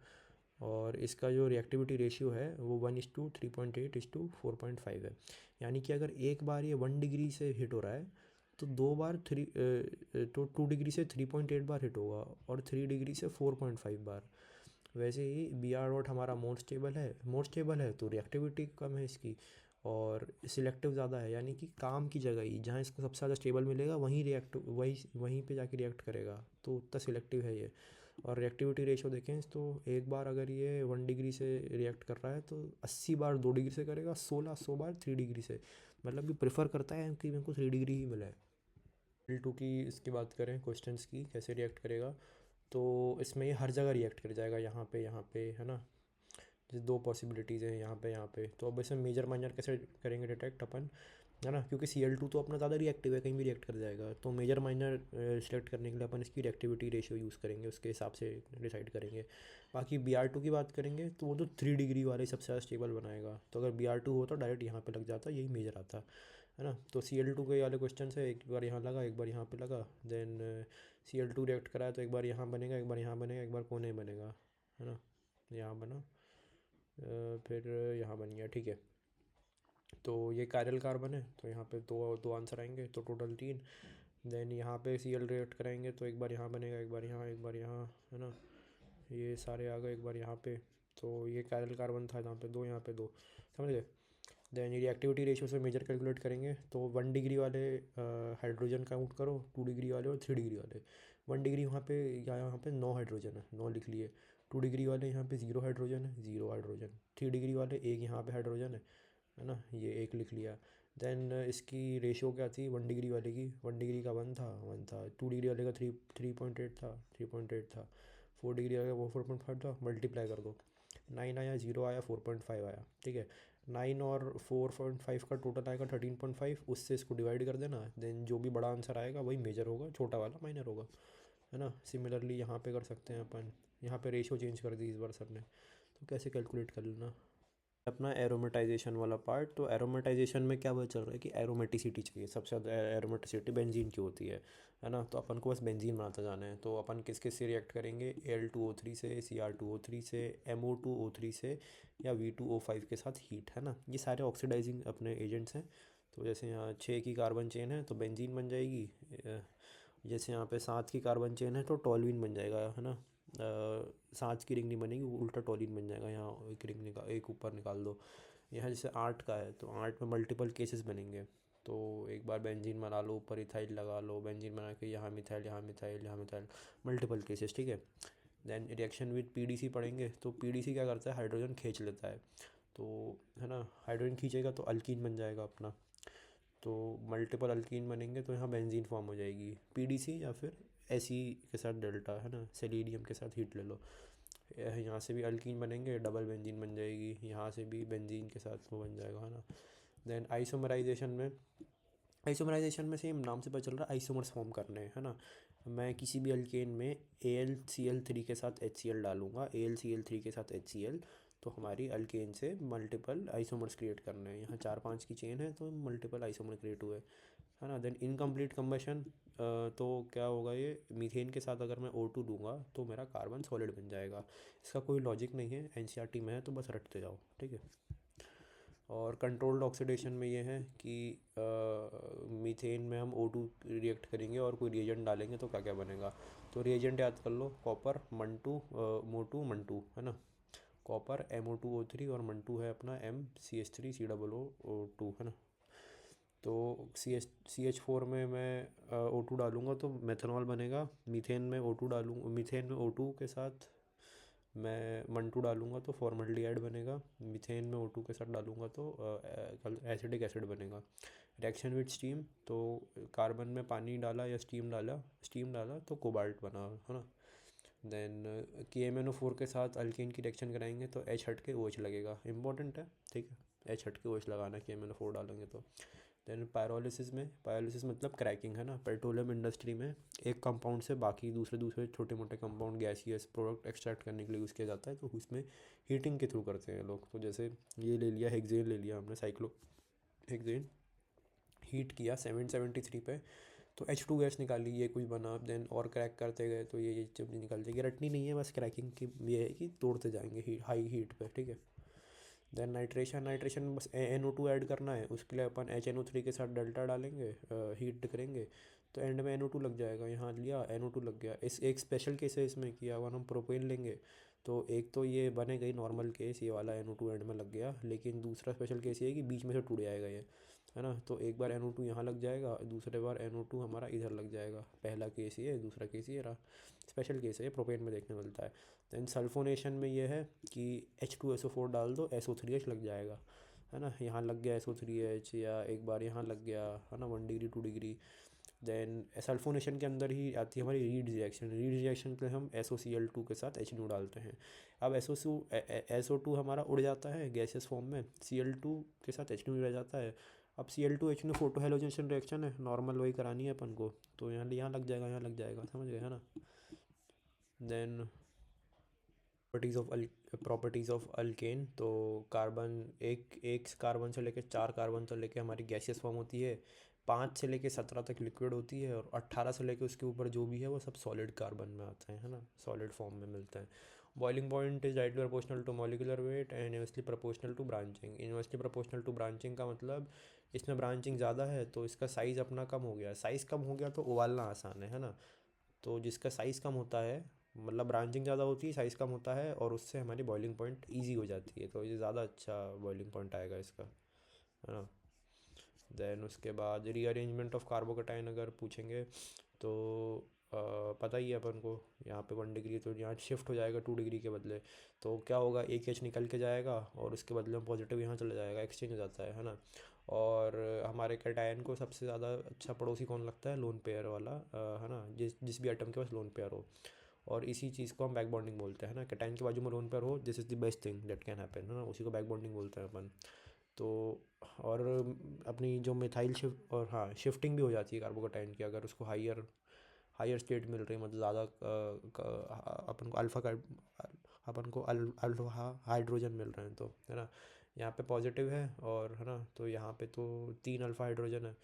और इसका जो रिएक्टिविटी रेशियो है वो 1:3.8:4.5 है। यानी कि अगर एक बार ये 1 डिग्री से हिट हो रहा है तो 2 डिग्री से 3.8 बार हिट होगा, और 3 डिग्री से 4.5 बार। वैसे ही बी आर डॉट हमारा मोर स्टेबल है तो रिएक्टिविटी कम है इसकी, और सिलेक्टिव ज़्यादा है, यानी कि काम की जगह ही जहाँ इसको सबसे ज़्यादा स्टेबल मिलेगा वहीं रिएक्ट वहीं पे जाके रिएक्ट करेगा, तो उतना सिलेक्टिव है ये। और रिएक्टिविटी रेशो देखें तो एक बार अगर ये 1 डिग्री से रिएक्ट कर रहा है तो 80 बार 2 डिग्री से करेगा, 1600 बार 3 डिग्री से, मतलब कि प्रेफर करता है कि मेरे को 3 डिग्री ही मिला है। L2 की इसकी बात करें क्वेश्चंस की कैसे रिएक्ट करेगा, तो इसमें ये हर जगह रिएक्ट कर जाएगा, यहाँ पे है ना, जो दो पॉसिबिलिटीज़ हैं यहाँ पे। तो अब इसमें मेजर माइनर कैसे करेंगे डिटेक्ट अपन, है ना, क्योंकि Cl2 तो अपना ज़्यादा रिएक्टिव है, कहीं भी रिएक्ट कर जाएगा, तो मेजर माइनर सिलेक्ट करने के लिए अपन इसकी रिएक्टिविटी रेशियो यूज़ करेंगे, उसके हिसाब से डिसाइड करेंगे। बाकी Br2 की बात करेंगे तो वो तो 3 डिग्री वाले सबसे ज़्यादा स्टेबल बनाएगा, तो अगर Br2 हो तो डायरेक्ट यहाँ पे लग जाता, यही मेजर आता है ना। तो Cl2 के वाले क्वेश्चन है, एक बार यहाँ लगा एक बार यहाँ पे लगा, देन Cl2 रिएक्ट करा है तो एक बार यहाँ बनेगा एक बार यहाँ बनेगा एक बार कोने बनेगा, है ना, यहाँ बना, फिर यहाँ बन गया, ठीक है। तो ये कायरल कार्बन है तो यहाँ पे दो दो आंसर आएंगे, तो टोटल 3। देन यहाँ पे Cl रिएक्ट कराएंगे तो एक बार यहाँ बनेगा एक बार यहाँ, है ना, ये सारे आ गए एक बार यहाँ पे, तो ये कायरल कार्बन था, यहाँ पे दो, समझ गए। देन ये रिएक्टिविटी रेशियो से मेजर कैलकुलेट करेंगे, तो 1 डिग्री वाले हाइड्रोजन काउंट करो, 2 डिग्री वाले और 3 डिग्री वाले। 1 डिग्री वहाँ पे यहाँ पे 9 हाइड्रोजन है, 9 लिख लिए। 2 डिग्री वाले यहाँ पे 0 हाइड्रोजन है, 0 हाइड्रोजन। 3 डिग्री वाले एक यहाँ पे हाइड्रोजन है ना, ये एक लिख लिया। देन इसकी रेशियो क्या थी 1 डिग्री वाले की, 1 डिग्री का 1 था, 2 डिग्री वाले का 3.8 था, 4 डिग्री वाले का वो 4.5 था, मल्टीप्लाई कर दो, 9 आया, 0 आया, 4.5 आया, ठीक है। 9 और 4.5 का टोटल आएगा 13.5, उससे इसको डिवाइड कर देना, देन जो भी बड़ा आंसर आएगा वही मेजर होगा, छोटा वाला माइनर होगा, है ना। सिमिलरली यहाँ पे कर सकते हैं अपन, यहाँ पे रेशियो चेंज कर दी इस बार सर ने, तो कैसे कैलकुलेट कर लेना अपना एरोमेटाइजेशन वाला पार्ट। तो एरोमेटाइजेशन में क्या पता चल रहा है कि एरोमेटिसिटी चाहिए, सबसे ज़्यादा एरोमेटिसिटी बेंजीन की होती है ना, तो अपन को बस बेंजीन बनाता जाना है। तो अपन किस किस से रिएक्ट करेंगे, Al2O3 से, Cr2O3 से, MO2O3 से, या V2O5 के साथ हीट, है ना, ये सारे ऑक्सीडाइजिंग अपने एजेंट्स हैं। तो जैसे यहाँ 6 की कार्बन चेन है तो बेंजीन बन जाएगी, जैसे यहाँ पे 7 की कार्बन चेन है तो टॉल्यूइन बन जाएगा, है ना। 7 की रिंग नहीं बनेगी, उल्टा टॉल्यूइन बन जाएगा, यहाँ एक रिंग निकाल, एक ऊपर निकाल दो। यहाँ जैसे 8 का है तो 8 में मल्टीपल केसेस बनेंगे, तो एक बार बेंजीन बना लो, ऊपर इथाइल लगा लो, बेंजीन बना के यहाँ मिथाइल यहाँ मिथाइल यहाँ मिथाइल, मल्टीपल केसेस, ठीक है। देन रिएक्शन विद पीडीसी पढ़ेंगे, तो पीडीसी क्या करता है, हाइड्रोजन खींच लेता है, तो है ना, हाइड्रोजन खींचेगा तो अल्कीन बन जाएगा अपना, तो मल्टीपल अल्कीन बनेंगे तो यहाँ बेंजीन फॉर्म हो जाएगी, पीडीसी या फिर एसी के साथ डेल्टा, है ना, सेलेनियम के साथ हीट ले लो, यहाँ से भी अल्कीन बनेंगे, डबल बेंजीन बन जाएगी, यहाँ से भी बेंजीन के साथ वो बन जाएगा, है ना। देन आइसोमराइजेशन में सेम नाम से पता चल रहा है आइसोमर्स फॉर्म करने हैं, है ना। मैं किसी भी अल्केन में AlCl3 के साथ HCl डालूंगा, AlCl3 के साथ HCl, तो हमारी अल्केन से मल्टीपल आइसोमर्स क्रिएट करने हैं, यहाँ 4-5 की चेन है तो मल्टीपल आइसोमर क्रिएट हुए, है ना। देन इनकम्प्लीट कम्बशन, तो क्या होगा, ये मीथेन के साथ अगर मैं O2 दूंगा तो मेरा कार्बन सॉलिड बन जाएगा। इसका कोई लॉजिक नहीं है, NCERT में है तो बस रटते जाओ, ठीक है। और कंट्रोल्ड ऑक्सीडेशन में ये है कि मीथेन में हम O2 रिएक्ट करेंगे और कोई रिएजेंट डालेंगे तो क्या क्या बनेगा, तो रिएजेंट याद कर लो, कॉपर मोटू मंटू, है ना, कॉपर MO2O3 और मंटू है अपना MCH3COO2, है ना। तो CH4 में मैं O2 डालूंगा तो मेथनॉल बनेगा, मीथेन में O2 के साथ मैं मंटू डालूंगा तो फॉर्मल्डिहाइड बनेगा, मीथेन में O2 के साथ डालूंगा तो एसिडिक एसिड बनेगा। रिएक्शन विद स्टीम, तो कार्बन में पानी डाला या स्टीम डाला तो कोबाल्ट बना, है ना। देन KMnO4 के साथ अल्केन की रिएक्शन कराएंगे तो H हट के OH लगेगा, इंपॉर्टेंट है, ठीक है, H हट के OH लगाना KMnO4 डालेंगे तो। देन पायरोलिसिस मतलब क्रैकिंग, है ना, पेट्रोलियम इंडस्ट्री में एक कंपाउंड से बाकी दूसरे छोटे मोटे कंपाउंड गैसियस प्रोडक्ट एक्सट्रैक्ट करने के लिए यूज़ किया जाता है, तो उसमें हीटिंग के थ्रू करते हैं लोग। तो जैसे ये ले लिया, हेक्सेन ले लिया हमने, हेक्सेन हीट किया 773 पे तो H2 गैस निकाली, ये कुछ बना, देन और क्रैक करते गए तो ये जब निकल जाएगी, रटनी नहीं है, बस क्रैकिंग की ये है कि तोड़ते जाएंगे हाई हीट पे, ठीक है। देन नाइट्रेशन में बस NO2 ऐड करना है, उसके लिए अपन HNO3 के साथ डेल्टा डालेंगे, हीट करेंगे तो एंड में NO2 लग जाएगा, यहाँ लिया NO2 लग गया। इस एक स्पेशल केस है इसमें कि अगर हम प्रोपेन लेंगे तो एक तो ये बने गई नॉर्मल केस, ये वाला NO2 एंड में लग गया, लेकिन दूसरा स्पेशल केस ये है कि बीच में से टूट जाएगा ये, है ना। तो एक बार NO2 यहाँ लग जाएगा, दूसरे बार NO2 हमारा इधर लग जाएगा। पहला केस ये, दूसरा केस ये रहा। स्पेशल केस है ये, प्रोपेन में देखने मिलता है। देन सल्फोनेशन में ये है कि H2SO4 डाल दो, SO3H लग जाएगा, है ना। यहाँ लग गया SO3H, या एक बार यहाँ लग गया, है ना, 1 डिग्री 2 डिग्री। देन सल्फोनेशन के अंदर ही आती है हमारी रीड रिएक्शन। रीड रिएक्शन के हम SOCl2 के साथ H2 डालते हैं। अब SO2 हमारा उड़ जाता है गैसेस फॉर्म में, Cl2 के साथ H2 रह जाता है। अब Cl2 H2 photo halogenation reaction है, नॉर्मल वही करानी है अपन को, तो यहाँ लग जाएगा, यहाँ लग जाएगा, समझ गए, है ना। देन प्रॉपर्टीज़ ऑफ अल्केन, तो कार्बन एक एक कार्बन से लेके 4 कार्बन से लेके हमारी गैसियस फॉर्म होती है, 5 से लेके 17 तक लिक्विड होती है, और 18 से लेके उसके ऊपर जो भी है वो सब सॉलिड कार्बन में आते हैं, है ना, सॉलिड फॉर्म में मिलते हैं। Boiling point is directly proportional to molecular weight and inversely proportional to branching. Inversely proportional to branching का मतलब इसमें ब्रांचिंग ज़्यादा है तो इसका साइज़ अपना कम हो गया। साइज़ कम हो गया तो उबालना आसान है ना। तो जिसका साइज़ कम होता है, मतलब ब्रांचिंग ज़्यादा होती है, साइज़ कम होता है, और उससे हमारी बॉइलिंग पॉइंट ईजी हो जाती है, तो ये ज़्यादा अच्छा बॉइलिंग पॉइंट आएगा इसका, है ना। देन उसके बाद रीअरेंजमेंट ऑफ कार्बोकटाइन अगर पूछेंगे तो पता ही है अपन को, यहाँ पे 1 डिग्री तो यहाँ शिफ्ट हो जाएगा 2 डिग्री के बदले, तो क्या होगा, एक H निकल के जाएगा और उसके बदले में पॉजिटिव यहाँ चला जाएगा, एक्सचेंज हो जाता है ना। और हमारे कैटायन को सबसे ज़्यादा अच्छा पड़ोसी कौन लगता है, लोन पेयर वाला, है ना, जिस जिस भी एटम के पास लोन पेयर हो। और इसी चीज़ को हम बैक बॉन्डिंग बोलते हैं ना, कैटायन के बाजू में लोन पेयर हो, this is the best thing that can happen, है ना, उसी को बैक बॉन्डिंग बोलते हैं अपन। तो और अपनी जो मिथाइल शिफ्ट, और हाँ, शिफ्टिंग भी हो जाती है कार्बोकटाइन की, अगर उसको हायर हायर स्टेट मिल रही है, मतलब ज़्यादा अपन को अल्फ़ा का, अपन को अल्फ़ा हाइड्रोजन मिल रहे हैं, तो है ना, यहाँ पे पॉजिटिव है, और है ना, तो यहाँ पे तो 3 अल्फ़ा हाइड्रोजन है।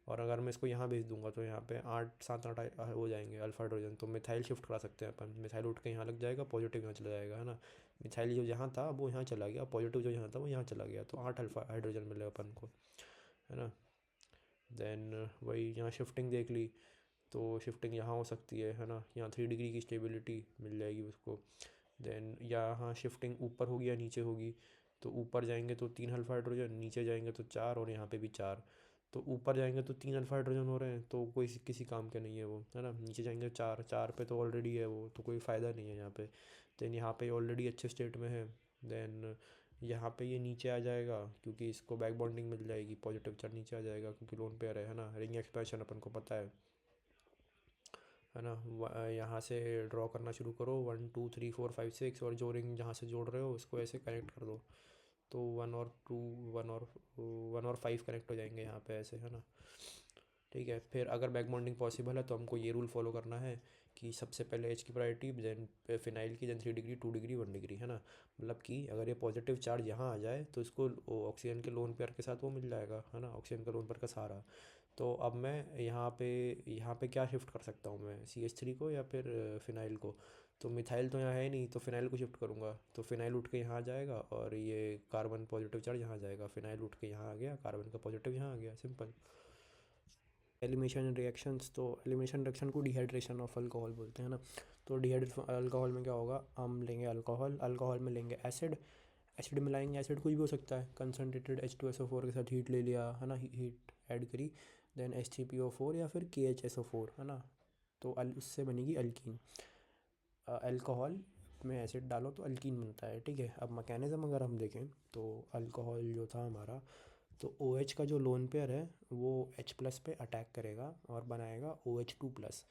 और अगर मैं इसको यहाँ भेज दूंगा तो यहाँ पे 8 7 8 हो जाएंगे अल्फ़ा हाइड्रोजन, तो मिथाइल शिफ्ट करा सकते हैं अपन। मिथाइल उठ के यहाँ लग जाएगा, पॉजिटिव यहाँ चला जाएगा, है ना। मिथाइल जो यहाँ था वो यहाँ चला गया, पॉजिटिव जो यहाँ था वो यहाँ चला गया, तो 8 अल्फ़ा हाइड्रोजन मिलेगा अपन को, है ना। देन वही यहाँ शिफ्टिंग देख ली, तो शिफ्टिंग यहाँ हो सकती है ना, यहाँ 3 डिग्री की स्टेबिलिटी मिल जाएगी उसको। देन यहाँ शिफ्टिंग ऊपर होगी या नीचे होगी, तो ऊपर जाएंगे तो 3 अल्फ़ा हाइड्रोजन, नीचे जाएंगे तो 4, और यहाँ पे भी 4। तो ऊपर जाएंगे तो 3 अल्फ़ा हाइड्रोजन हो रहे हैं, तो कोई किसी काम के नहीं है वो, है ना। नीचे जाएंगे 4 पे तो ऑलरेडी है वो, तो कोई फ़ायदा नहीं है यहाँ पे। देन यहाँ पे ऑलरेडी अच्छे स्टेट में है। देन यहाँ पे ये नीचे आ जाएगा क्योंकि इसको बैक बॉन्डिंग मिल जाएगी, पॉजिटिव चार्ज नीचे आ जाएगा क्योंकि लोन पेयर है ना। रिंग एक्सपेंशन अपन को पता है ना। यहाँ से ड्रॉ करना शुरू करो, 1 2 3 4 5 6, और जो रिंग जहाँ से जोड़ रहे हो उसको ऐसे कनेक्ट कर दो, तो 1 और 2, 1 और 5 कनेक्ट हो जाएंगे यहाँ पे ऐसे, है ना। ठीक है, फिर अगर बैक बॉन्डिंग पॉसिबल है तो हमको ये रूल फॉलो करना है कि सबसे पहले H की प्रायोरिटी, देन फिनाइल की, देन 3 डिग्री 2 डिग्री 1 डिग्री, है ना। मतलब कि अगर ये पॉजिटिव चार्ज यहाँ आ जाए तो इसको ऑक्सीजन के लोन पेयर के साथ वो मिल जाएगा, है ना, ऑक्सीजन का लोन पेयर का सहारा। तो अब मैं यहाँ पे क्या शिफ्ट कर सकता हूँ मैं, CH3 को या फिर फिनाइल को। तो मिथाइल तो यहाँ है नहीं, तो फिनाइल को शिफ्ट करूँगा, तो फिनाइल उठ के यहाँ आ जाएगा, और ये कार्बन पॉजिटिव चार्ज यहाँ आ जाएगा, फिनाइल उठ के यहाँ आ गया, कार्बन का पॉजिटिव यहाँ आ गया, सिंपल। एलिमिनेशन रिएक्शंस, तो एलिमिनेशन रिएक्शन को डिहाइड्रेशन ऑफ अल्कोहल बोलते हैं ना। तो डिहाइड्रेट अल्कोहल में क्या होगा, हम लेंगे अल्कोहल, अल्कोहल में लेंगे एसिड, एसिड मिलाएंगे, एसिड कुछ भी हो सकता है, कंसनट्रेटेड H2SO4 के साथ हीट ले लिया, है ना, हीट ऐड करी, देन H3PO4 या फिर KHSO4, है ना। तो उससे बनेगी अल्कीन। अल्कोहल में एसिड डालो तो अल्कीन बनता है, ठीक है। अब मैकेनिज़्म अगर हम देखें तो अल्कोहल जो था हमारा, तो OH का जो लोन पेयर है वो H+ पे अटैक करेगा और बनाएगा OH2+।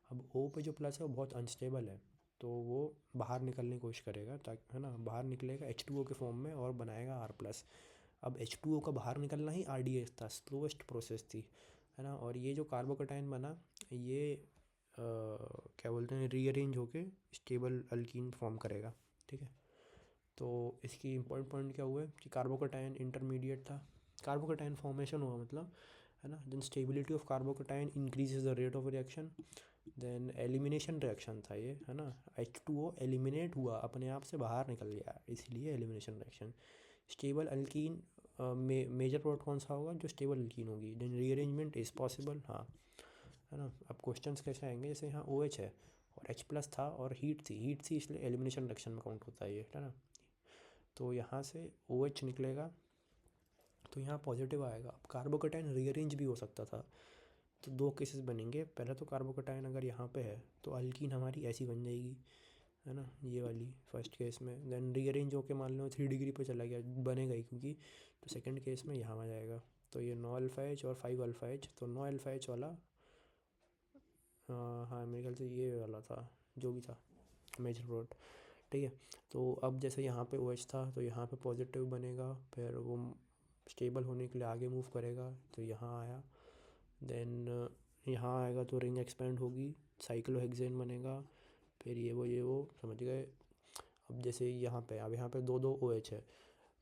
अब O पे जो प्लस है वो बहुत अनस्टेबल है, तो वो बाहर निकलने की कोशिश करेगा, ताकि, है ना, बाहर निकलेगा H2O के फॉर्म में और बनाएगा R+। अब H2O का बाहर निकलना ही RDS था, स्लोवेस्ट प्रोसेस थी, है ना। और ये जो कार्बोकटाइन बना, ये क्या बोलते हैं, रीअरेंज होके स्टेबल अल्कीन फॉर्म करेगा, ठीक है। तो इसकी इम्पोर्टेंट पॉइंट क्या हुआ है कि कार्बोकटाइन इंटरमीडिएट था, कार्बोकटाइन फॉर्मेशन हुआ मतलब, है ना। Then stability of carbocation increases the rate of reaction. Then elimination reaction था ये, है ना। H2O एलिमिनेट हुआ, अपने आप से बाहर निकल गया, इसलिए elimination reaction. Stable alkene, major product कौन सा होगा, जो स्टेबल अल्कीन होगी। देन रीअरेंजमेंट इज़ पॉसिबल, हाँ, है ना। अब क्वेश्चंस कैसे आएंगे, जैसे यहाँ OH है, और H+ था और हीट थी इसलिए एलिमिनेशन रिएक्शन में काउंट होता है ये, है ना। तो यहाँ से OH निकलेगा तो यहाँ पॉजिटिव आएगा। अब कार्बोकेटाइन रीअरेंज भी हो सकता था, तो दो केसेस बनेंगे। पहले तो कार्बोकेटाइन अगर यहाँ पे है तो अल्कीन हमारी ऐसी बन जाएगी, है ना, ये वाली फर्स्ट केस में। देन रीअरेंज होके मान लो 3 डिग्री पे चला गया, बनेगा ही क्योंकि, तो सेकंड केस में यहाँ आ जाएगा। तो ये 9 अल्फा एच और 5 अल्फा एच, तो 9 अल्फा एच वाला, हाँ मेरे ख्याल से ये वाला था जो भी था मेजर प्रोडक्ट, ठीक है। तो अब जैसे यहाँ पे OH था तो यहाँ पे पॉजिटिव बनेगा, फिर वो स्टेबल होने के लिए आगे मूव करेगा तो यहाँ आया। देन यहाँ आएगा तो रिंग एक्सपेंड होगी, साइक्लोहेक्सेन बनेगा, फिर ये वो समझ गए। अब जैसे यहाँ पे, अब यहाँ पे दो OH है,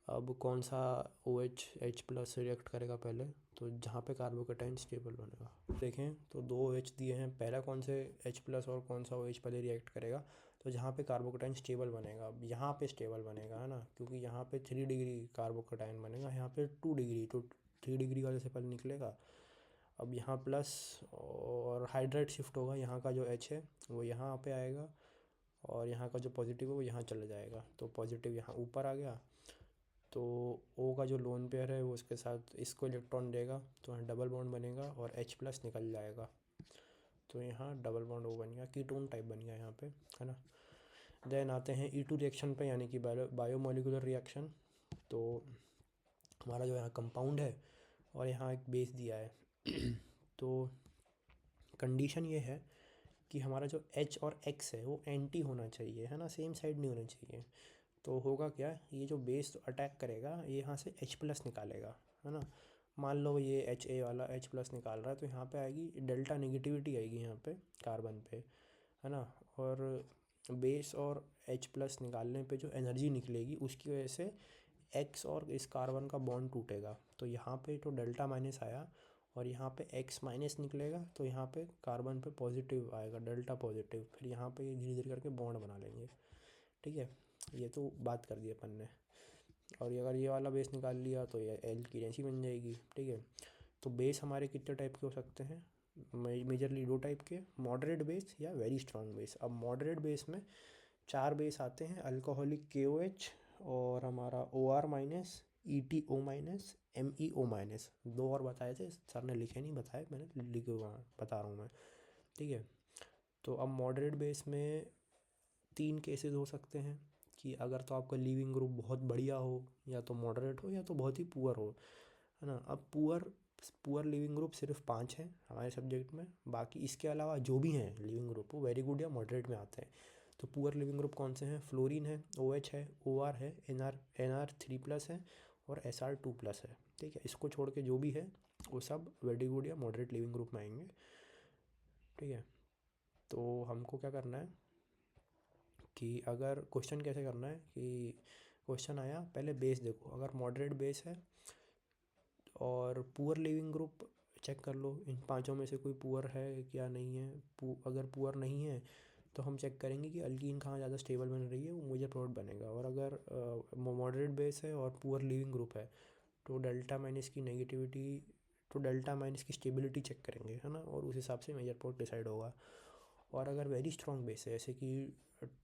अब कौन सा OH H+ से रिएक्ट करेगा पहले, तो जहाँ पे कार्बोकेटाइन स्टेबल बनेगा। देखें तो 2 OH दिए हैं, पहला कौन से H+ और कौन सा OH पहले रिएक्ट करेगा, तो जहाँ पे कार्बोकेटाइन स्टेबल बनेगा, अब यहाँ पे स्टेबल बनेगा, है ना, क्योंकि यहाँ पे 3 डिग्री कार्बोकेटाइन बनेगा, यहाँ पे 2 डिग्री, तो 3 डिग्री वाले से पहले निकलेगा। अब यहाँ प्लस और हाइड्राइड शिफ्ट होगा, यहाँ का जो H है वो यहाँ पे आएगा और यहाँ का जो पॉजिटिव है वो यहाँ चला जाएगा, तो पॉजिटिव यहाँ ऊपर आ गया। तो O का जो लोन पेयर है वो उसके साथ इसको इलेक्ट्रॉन देगा, तो यहाँ डबल बॉन्ड बनेगा और H+ निकल जाएगा, तो यहाँ डबल बॉन्ड O बन गया, कीटोन टाइप बन गया यहाँ पे, है ना। देन आते हैं E2 रिएक्शन पे, यानी कि बायोमोलिकुलर रिएक्शन। तो हमारा जो यहाँ कंपाउंड है और यहाँ एक बेस दिया है तो कंडीशन ये है कि हमारा जो H और X है वो एंटी होना चाहिए, है ना, सेम साइड नहीं होना चाहिए। तो होगा क्या, ये जो बेस अटैक करेगा ये यहाँ से H+ निकालेगा, है ना। मान लो ये Ha वाला H+ निकाल रहा है, तो यहाँ पे आएगी डेल्टा नेगेटिविटी आएगी यहाँ पे कार्बन पे, है ना। और बेस और H+ निकालने पे जो एनर्जी निकलेगी उसकी वजह से X और इस कार्बन का बॉन्ड टूटेगा, तो यहाँ पे तो डेल्टा माइनस आया और यहाँ पे X- निकलेगा, तो यहाँ पे कार्बन पे पॉजिटिव आएगा, डेल्टा पॉजिटिव, फिर यहाँ पे ये धीरे धीरे करके बॉन्ड बना लेंगे, ठीक है। ये तो बात कर दी अपन ने। और ये अगर ये वाला बेस निकाल लिया तो ये एल्कीन ऐसी बन जाएगी, ठीक है। तो बेस हमारे कितने टाइप के हो सकते हैं, मेजरली 2 टाइप के, मॉडरेट बेस या वेरी स्ट्रॉन्ग बेस। अब मॉडरेट बेस में 4 बेस आते हैं, अल्कोहलिक KOH और हमारा OR-, ETO-, MEO-। 2 और बताए थे सर ने, लिखे नहीं बताए, मैंने लिखे हुआ बता रहा हूँ मैं, ठीक है। तो अब मॉडरेट बेस में 3 केसेस हो सकते हैं कि अगर तो आपका लीविंग ग्रुप बहुत बढ़िया हो, या तो मॉडरेट हो, या तो बहुत ही पुअर हो, है ना। अब पुअर लिविंग ग्रुप सिर्फ 5 हैं हमारे सब्जेक्ट में, बाकी इसके अलावा जो भी हैं लिविंग ग्रुप वो वेरी गुड या मॉडरेट में आते हैं। तो पुअर लिविंग ग्रुप कौन से हैं, फ्लोरीन है, OH है, OR है, NR3+ है और SR2+ है, ठीक है। इसको छोड़ के जो भी है वो सब वेरी गुड या मॉडरेट लिविंग ग्रुप में आएंगे, ठीक है। तो हमको क्या करना है कि अगर क्वेश्चन कैसे करना है कि क्वेश्चन आया, पहले बेस देखो, अगर मॉडरेट बेस है और पुअर लिविंग ग्रुप चेक कर लो, इन पांचों में से कोई पुअर है क्या नहीं है। अगर पुअर नहीं है तो हम चेक करेंगे कि अल्कीन कहाँ ज़्यादा स्टेबल बन रही है, वो मेजर प्रोडक्ट बनेगा। और अगर मॉडरेट बेस है और पुअर लिविंग ग्रुप है तो डेल्टा माइनस की नेगेटिविटी, तो डेल्टा माइनस की स्टेबिलिटी चेक करेंगे, है ना, और उस हिसाब से मेजर प्रोडक्ट डिसाइड होगा। और अगर वेरी स्ट्रॉन्ग बेस है जैसे कि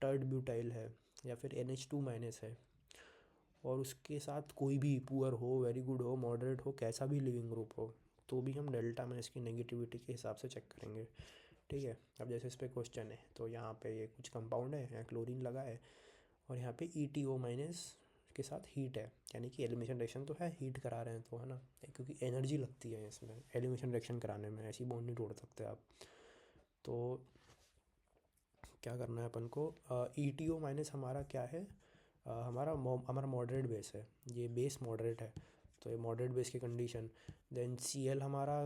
टर्ड ब्यूटाइल है या फिर NH2- है और उसके साथ कोई भी पुअर हो, वेरी गुड हो, मॉडरेट हो, कैसा भी लिविंग ग्रुप हो, तो भी हम डेल्टा में इसकी नेगेटिविटी के हिसाब से चेक करेंगे, ठीक है। अब जैसे इस पर क्वेश्चन है तो यहाँ पे ये कुछ कंपाउंड है, यहाँ क्लोरीन लगा है और यहाँ पे ETO- के साथ हीट है, यानी कि एलिमिनेशन रिएक्शन तो है, हीट करा रहे हैं तो, है ना, क्योंकि एनर्जी लगती है इसमें एलिमिनेशन रिएक्शन कराने में, ऐसी बॉन्ड नहीं तोड़ सकते आप। तो क्या करना है अपन को, ETO- हमारा क्या है, हमारा मॉडरेट बेस है, ये बेस मॉडरेट है, तो ये मॉडरेट बेस की कंडीशन। देन Cl हमारा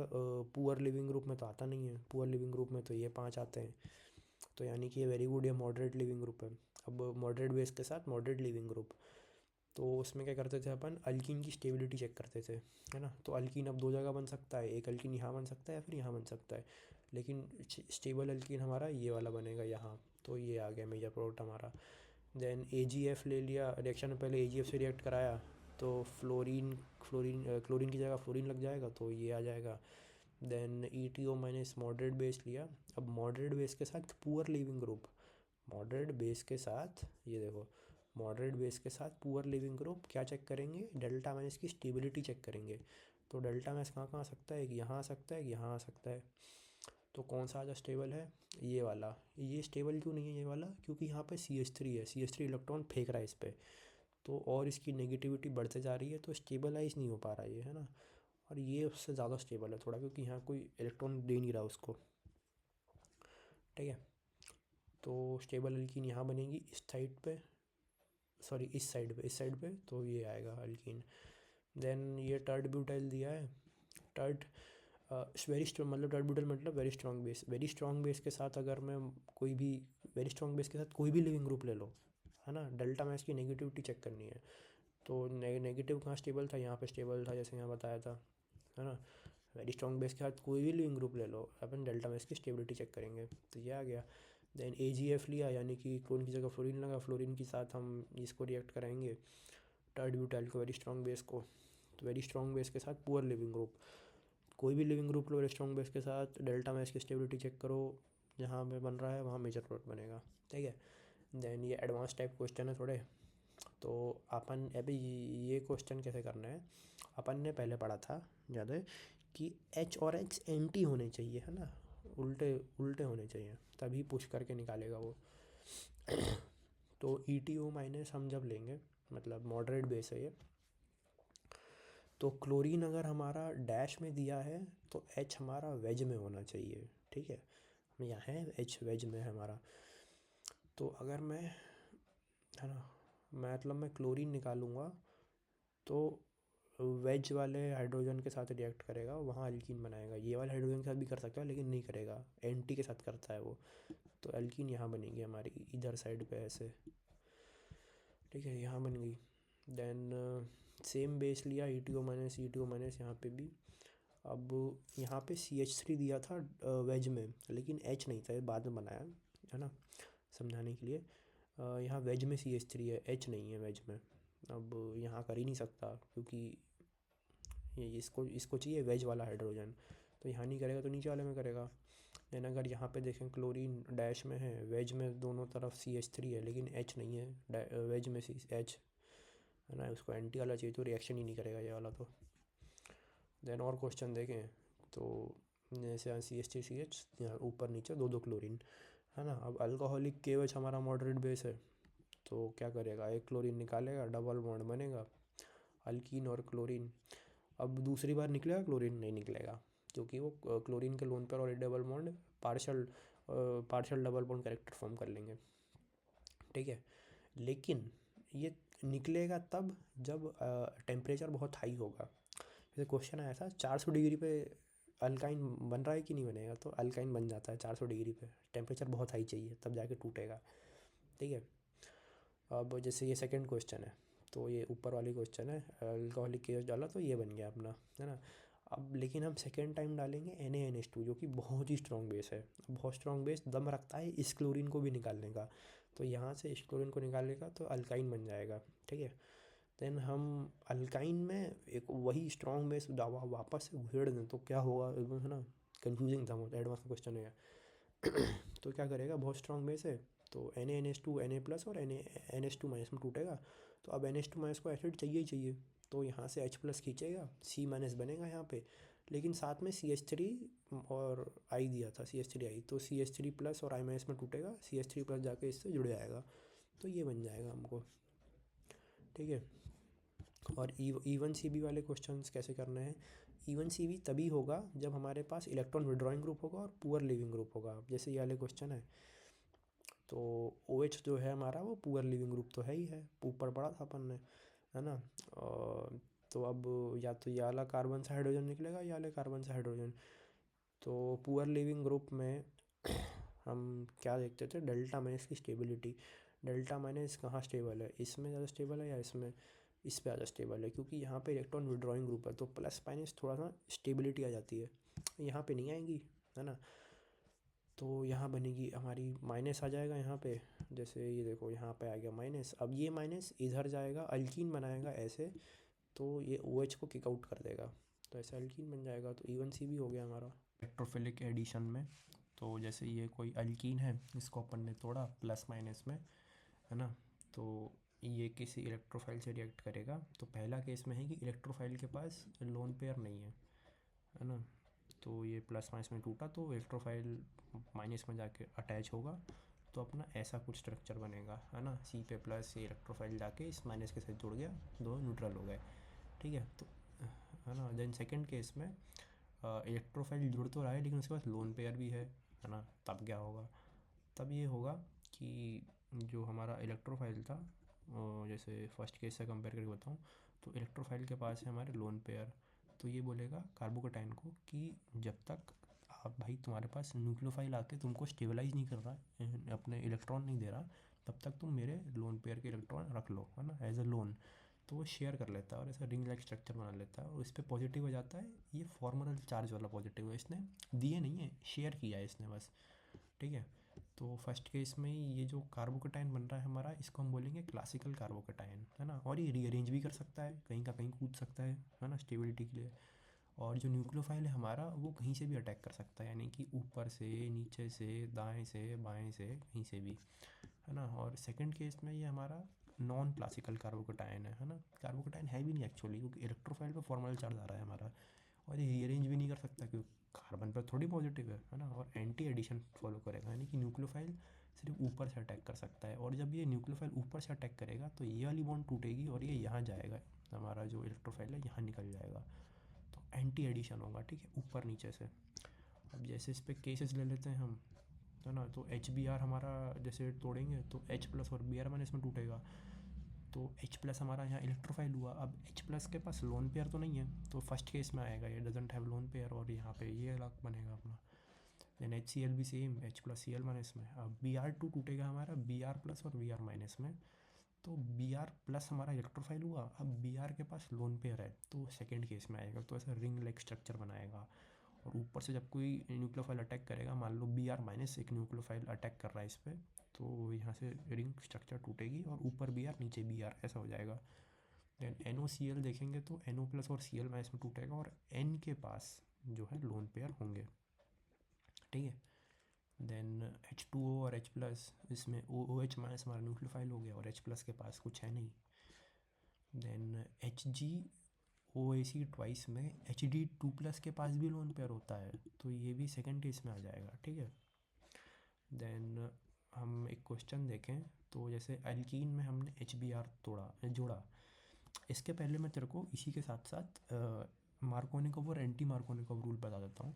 पुअर लिविंग ग्रुप में तो आता नहीं है, पुअर लिविंग ग्रुप में तो ये 5 आते हैं, तो यानी कि ये वेरी गुड या मॉडरेट लिविंग ग्रुप है। अब मॉडरेट बेस के साथ मॉडरेट लिविंग ग्रुप, तो उसमें क्या करते थे अपन, अल्कीन की स्टेबिलिटी चेक करते थे, है ना। तो अल्कीन अब 2 जगह बन सकता है, एक अल्कीन यहाँ बन सकता है या फिर यहाँ बन सकता है, लेकिन स्टेबल अल्कीन हमारा ये वाला बनेगा यहाँ, तो ये आ गया मेजर प्रोडक्ट हमारा। देन AgF ले लिया, रिएक्शन में पहले AgF से रिएक्ट कराया तो क्लोरीन की जगह फ्लोरीन लग जाएगा, तो ये आ जाएगा। Then ETO minus moderate base लिया। अब मॉडरेट बेस के साथ poor leaving group, moderate base के साथ ये देखो, मॉडरेट बेस के साथ पुअर लिविंग ग्रुप क्या चेक करेंगे, डेल्टा माइनस की स्टेबिलिटी चेक करेंगे। तो डेल्टा माइनस कहाँ कहाँ आ सकता है, यहाँ आ सकता है, यहाँ आ सकता है। तो कौन सा आजा स्टेबल है, ये वाला। ये स्टेबल क्यों नहीं है ये वाला, क्योंकि यहाँ पे CH3 है, CH3 इलेक्ट्रॉन फेंक रहा है इस पर, तो और इसकी नेगेटिविटी बढ़ते जा रही है, तो स्टेबलाइज नहीं हो पा रहा है ना। और ये उससे ज़्यादा स्टेबल है थोड़ा, क्योंकि यहाँ कोई इलेक्ट्रॉन दे नहीं रहा उसको, ठीक है। तो स्टेबल अल्कीन यहाँ बनेगी इस साइड पे, सॉरी इस साइड पे, तो ये आएगा अल्कीन। देन ये टर्ड ब्यूटाइल दिया है। टर्ड वेरी स्ट्रॉन्ग, मतलब टर्ड ब्यूटाइल मतलब very strong base. Very strong base के साथ अगर मैं कोई भी, वेरी स्ट्रॉन्ग बेस के साथ कोई भी लिविंग ग्रुप ले लो, है ना, डेल्टा में इसकी नेगेटिविटी चेक करनी है। तो नेगेटिव कहाँ स्टेबल था, यहाँ पे स्टेबल था, जैसे यहाँ बताया था, है ना। वेरी स्ट्रॉन्ग बेस के साथ कोई भी लिविंग ग्रुप ले लो, अपन डेल्टा में इसकी स्टेबिलिटी चेक करेंगे, तो ये आ गया। देन AgF लिया, यानी कि क्लोरीन की जगह फ्लोरीन लगा, फ्लोरीन के साथ हम इसको रिएक्ट कराएंगे, टर्ड ब्यूटाइल को, वेरी स्ट्रॉन्ग बेस को। तो वेरी स्ट्रॉन्ग बेस के साथ पुअर लिविंग ग्रुप, कोई भी लिविंग ग्रुप लो वेरी स्ट्रॉन्ग बेस के साथ, डेल्टा में इसकी स्टेबिलिटी चेक करो, जहाँ पे बन रहा है वहाँ मेजर प्लॉट बनेगा, ठीक है। देन ये एडवांस टाइप क्वेश्चन है थोड़े, तो अपन अभी ये क्वेश्चन कैसे करना है, अपन ने पहले पढ़ा था, याद है कि H और H एंटी होने चाहिए, है ना, उल्टे उल्टे होने चाहिए, तभी पुश करके निकालेगा वो। तो ETO माइनस हम जब लेंगे, मतलब मॉडरेट बेस है ये, तो क्लोरीन अगर हमारा डैश में दिया है तो H हमारा वेज में होना चाहिए, ठीक है। यहाँ है H वेज में है हमारा। तो अगर मैं, है ना, मतलब मैं क्लोरीन निकालूंगा तो वेज वाले हाइड्रोजन के साथ रिएक्ट करेगा, वहाँ अल्कीन बनाएगा। ये वाले हाइड्रोजन के साथ भी कर सकता है लेकिन नहीं करेगा, एंटी के साथ करता है वो। तो अल्कीन यहाँ बनेगी हमारी इधर साइड पे ऐसे, ठीक है, यहाँ बन गई। देन सेम बेस लिया, ETO माइनस यहाँ पे भी। अब यहाँ पे CH3 दिया था वेज में, लेकिन H नहीं था, ये बाद में बनाया, है ना, समझाने के लिए। यहाँ वेज में CH3 है, H नहीं है वेज में। अब यहाँ कर ही नहीं सकता, क्योंकि ये इसको चाहिए वेज वाला हाइड्रोजन, तो यहाँ नहीं करेगा तो नीचे वाले में करेगा। देन अगर यहाँ पे देखें, क्लोरीन डैश में है, वेज में दोनों तरफ CH3 है, लेकिन H नहीं है वेज में H, है ना, उसको एंटी वाला चाहिए, तो रिएक्शन ही नहीं करेगा ये वाला तो। देन और क्वेश्चन देखें तो जैसे यहाँ CH3CH, यहाँ ऊपर नीचे दो दो क्लोरीन, है ना। अब अल्कोहलिक KOH हमारा मॉडरेट बेस है, तो क्या करेगा, एक क्लोरीन निकालेगा, डबल बॉन्ड बनेगा, अल्कीन और क्लोरीन। अब दूसरी बार निकलेगा क्लोरीन, नहीं निकलेगा, क्योंकि वो क्लोरीन के लोन पर और double bond partial double bond character form कर लेंगे, ठीक है। लेकिन ये निकलेगा तब जब टेम्परेचर बहुत हाई होगा। जैसे क्वेश्चन आया था 400 डिग्री पे अल्काइन बन रहा है कि नहीं बनेगा, तो अल्काइन बन जाता है 400 डिग्री पे, टेम्परेचर बहुत हाई चाहिए तब जाके टूटेगा, ठीक है। अब जैसे ये सेकंड क्वेश्चन है, तो ये ऊपर वाली क्वेश्चन है, अल्कोहलिक केस डाला तो ये बन गया अपना, है ना। अब लेकिन हम सेकेंड टाइम डालेंगे NaNH2, जो कि बहुत ही स्ट्रॉन्ग बेस है, बहुत स्ट्रॉन्ग बेस दम रखता है इस क्लोरीन को भी निकालने का। तो यहाँ से इस क्लोरीन को निकालेगा तो अल्काइन बन जाएगा, ठीक है। देन हम अल्काइन में एक वही स्ट्रॉन्ग बेस दवा वापस से उधेड़ दें तो क्या होगा, है ना, कंफ्यूजिंग था, बहुत एडवांस क्वेश्चन है। तो क्या करेगा, बहुत स्ट्रॉन्ग बेस है, तो NaNH2 Na+ और NH2 माइनस में टूटेगा। तो अब NH2 माइनस को एसिड चाहिए ही चाहिए, तो यहाँ से H+ खींचेगा, C- बनेगा यहाँ पे, लेकिन साथ में CH3 और I दिया था, CH3I, तो CH3+ और I- में टूटेगा, CH3+ जाके इससे जुड़ जाएगा, तो ये बन जाएगा हमको, ठीक है। और इवन CB वाले क्वेश्चंस कैसे करने हैं, इवन CB तभी होगा जब हमारे पास इलेक्ट्रॉन विड्रॉइंग ग्रुप होगा और पुअर लिविंग ग्रुप होगा। जैसे ये वाले क्वेश्चन है, तो OH जो है हमारा वो पुअर लिविंग ग्रुप तो है ही है, ऊपर पढ़ा था अपन ने, है ना। तो अब या तो ये वाला कार्बन से हाइड्रोजन निकलेगा, या वाले कार्बन से हाइड्रोजन। तो पुअर लिविंग ग्रुप में हम क्या देखते थे, डेल्टा माइनस की स्टेबिलिटी। डेल्टा माइनस कहाँ स्टेबल है, इसमें ज़्यादा स्टेबल है या इसमें, इस पे ज़्यादा स्टेबल है, क्योंकि यहाँ पे इलेक्ट्रॉन विड्रॉइंग ग्रुप है, तो प्लस माइनस थोड़ा सा स्टेबिलिटी आ जाती है, यहाँ पे नहीं आएगी, है ना। तो यहाँ बनेगी हमारी माइनस आ जाएगा यहाँ पे, जैसे ये देखो यहाँ पे आ गया माइनस। अब ये माइनस इधर जाएगा, अल्कीन बनाएगा ऐसे, तो ये OH को किक आउट कर देगा, तो ऐसा एल्कीन बन जाएगा। तो E1C भी हो गया हमारा इलेक्ट्रोफिलिक एडिशन में। तो जैसे ये कोई अल्कीन है, इसको अपन ने तोड़ा प्लस माइनस में, है ना, तो ये किसी इलेक्ट्रोफाइल से रिएक्ट करेगा। तो पहला केस में है कि इलेक्ट्रोफाइल के पास लोन पेयर नहीं है ना, तो ये प्लस माइनस में टूटा तो इलेक्ट्रोफाइल माइनस में जाके अटैच होगा, तो अपना ऐसा कुछ स्ट्रक्चर बनेगा, है ना। सी पे प्लस ये इलेक्ट्रोफाइल जाके इस माइनस के साथ जुड़ गया, दो न्यूट्रल हो गए, ठीक है। तो है ना, देन सेकंड केस में इलेक्ट्रोफाइल जुड़ तो रहा है लेकिन उसके पास लोन पेयर भी है ना। तब क्या होगा, तब ये होगा कि जो हमारा इलेक्ट्रोफाइल था, जैसे फर्स्ट केस से कंपेयर करके बताऊँ, तो इलेक्ट्रोफाइल के पास है हमारे लोन पेयर, तो ये बोलेगा कार्बोकेटाइन को कि जब तक आप भाई तुम्हारे पास न्यूक्लियोफाइल आके तुमको स्टेबलाइज नहीं कर रहा, अपने इलेक्ट्रॉन नहीं दे रहा, तब तक तुम मेरे लोन पेयर के इलेक्ट्रॉन रख लो, है ना, एज अ लोन। तो वो शेयर कर लेता है और ऐसा रिंग लाइक स्ट्रक्चर बना लेता है, और इस पर पॉजिटिव हो जाता है। ये फॉर्मल चार्ज वाला पॉजिटिव है, इसने दिए नहीं है, शेयर किया है इसने बस, ठीक है। तो फर्स्ट केस में ये जो कार्बोकेटाइन बन रहा है हमारा, इसको हम बोलेंगे क्लासिकल कार्बोकेटाइन, है ना। और ये रीअरेंज भी कर सकता है, कहीं का कहीं कूद सकता है ना, स्टेबिलिटी के लिए। और जो न्यूक्लियोफाइल है हमारा, वो कहीं से भी अटैक कर सकता है, यानी कि ऊपर से, नीचे से, दाएं से, बाएं से, कहीं से भी, है ना। और सेकंड केस में ये हमारा नॉन क्लासिकल कार्बोकेटाइन है ना। कार्बोकेटाइन है भी नहीं एक्चुअली, क्योंकि इलेक्ट्रोफाइल पे फॉर्मल चार्ज आ रहा है हमारा, और ये रीअरेंज भी नहीं कर सकता क्योंकि कार्बन पर थोड़ी पॉजिटिव है ना। और एंटी एडिशन फॉलो करेगा, यानी कि न्यूक्लियोफाइल सिर्फ ऊपर से अटैक कर सकता है, और जब ये न्यूक्लियोफाइल ऊपर से अटैक करेगा तो ये वाली बॉन्ड टूटेगी और ये यहाँ जाएगा, हमारा जो इलेक्ट्रोफाइल है यहाँ निकल जाएगा, तो एंटी एडिशन होगा, ठीक है, ऊपर नीचे से। अब जैसे इस पर केसेस ले लेते हैं हम, है ना, तो HBr हमारा जैसे तोड़ेंगे तो H प्लस और Br माइनस में टूटेगा, तो H प्लस हमारा यहाँ इलेक्ट्रोफाइल हुआ। अब H प्लस के पास लोन पेयर तो नहीं है, तो फर्स्ट केस में आएगा ये डजेंट हैव लोन पेयर, और यहाँ पे ये अलग बनेगा अपना। देन HCl भी same, H plus Cl minus में। अब Br2 टूटेगा हमारा Br प्लस और Br माइनस में, तो Br प्लस हमारा इलेक्ट्रोफाइल हुआ। अब Br के पास लोन पेयर है, तो सेकेंड केस में आएगा, तो ऐसा रिंग लाइक स्ट्रक्चर बनाएगा। और ऊपर से जब कोई न्यूक्लियोफाइल अटैक करेगा, मान लो Br माइनस एक न्यूक्लियोफाइल अटैक कर रहा है इस पर, तो यहाँ से रिंग स्ट्रक्चर टूटेगी और ऊपर Br नीचे Br ऐसा हो जाएगा। देन NOCl देखेंगे तो NO प्लस और Cl माइनस में टूटेगा, और N के पास जो है लोन पेयर होंगे, ठीक है। देन H2O और H प्लस, इसमें OH माइनस हमारा न्यूक्लियोफाइल हो गया और H प्लस के पास कुछ है नहीं। देन HgOAc ट्वाइस में Hd2 प्लस के पास भी लोन पेयर होता है, तो ये भी सेकेंड केस में आ जाएगा, ठीक है। देन हम एक क्वेश्चन देखें, तो जैसे एल्कीन में हमने HBr जोड़ा, इसके पहले मैं तेरे को इसी के साथ साथ मार्कोनिकोव और एंटी मार्कोनिकोव रूल बता देता हूँ।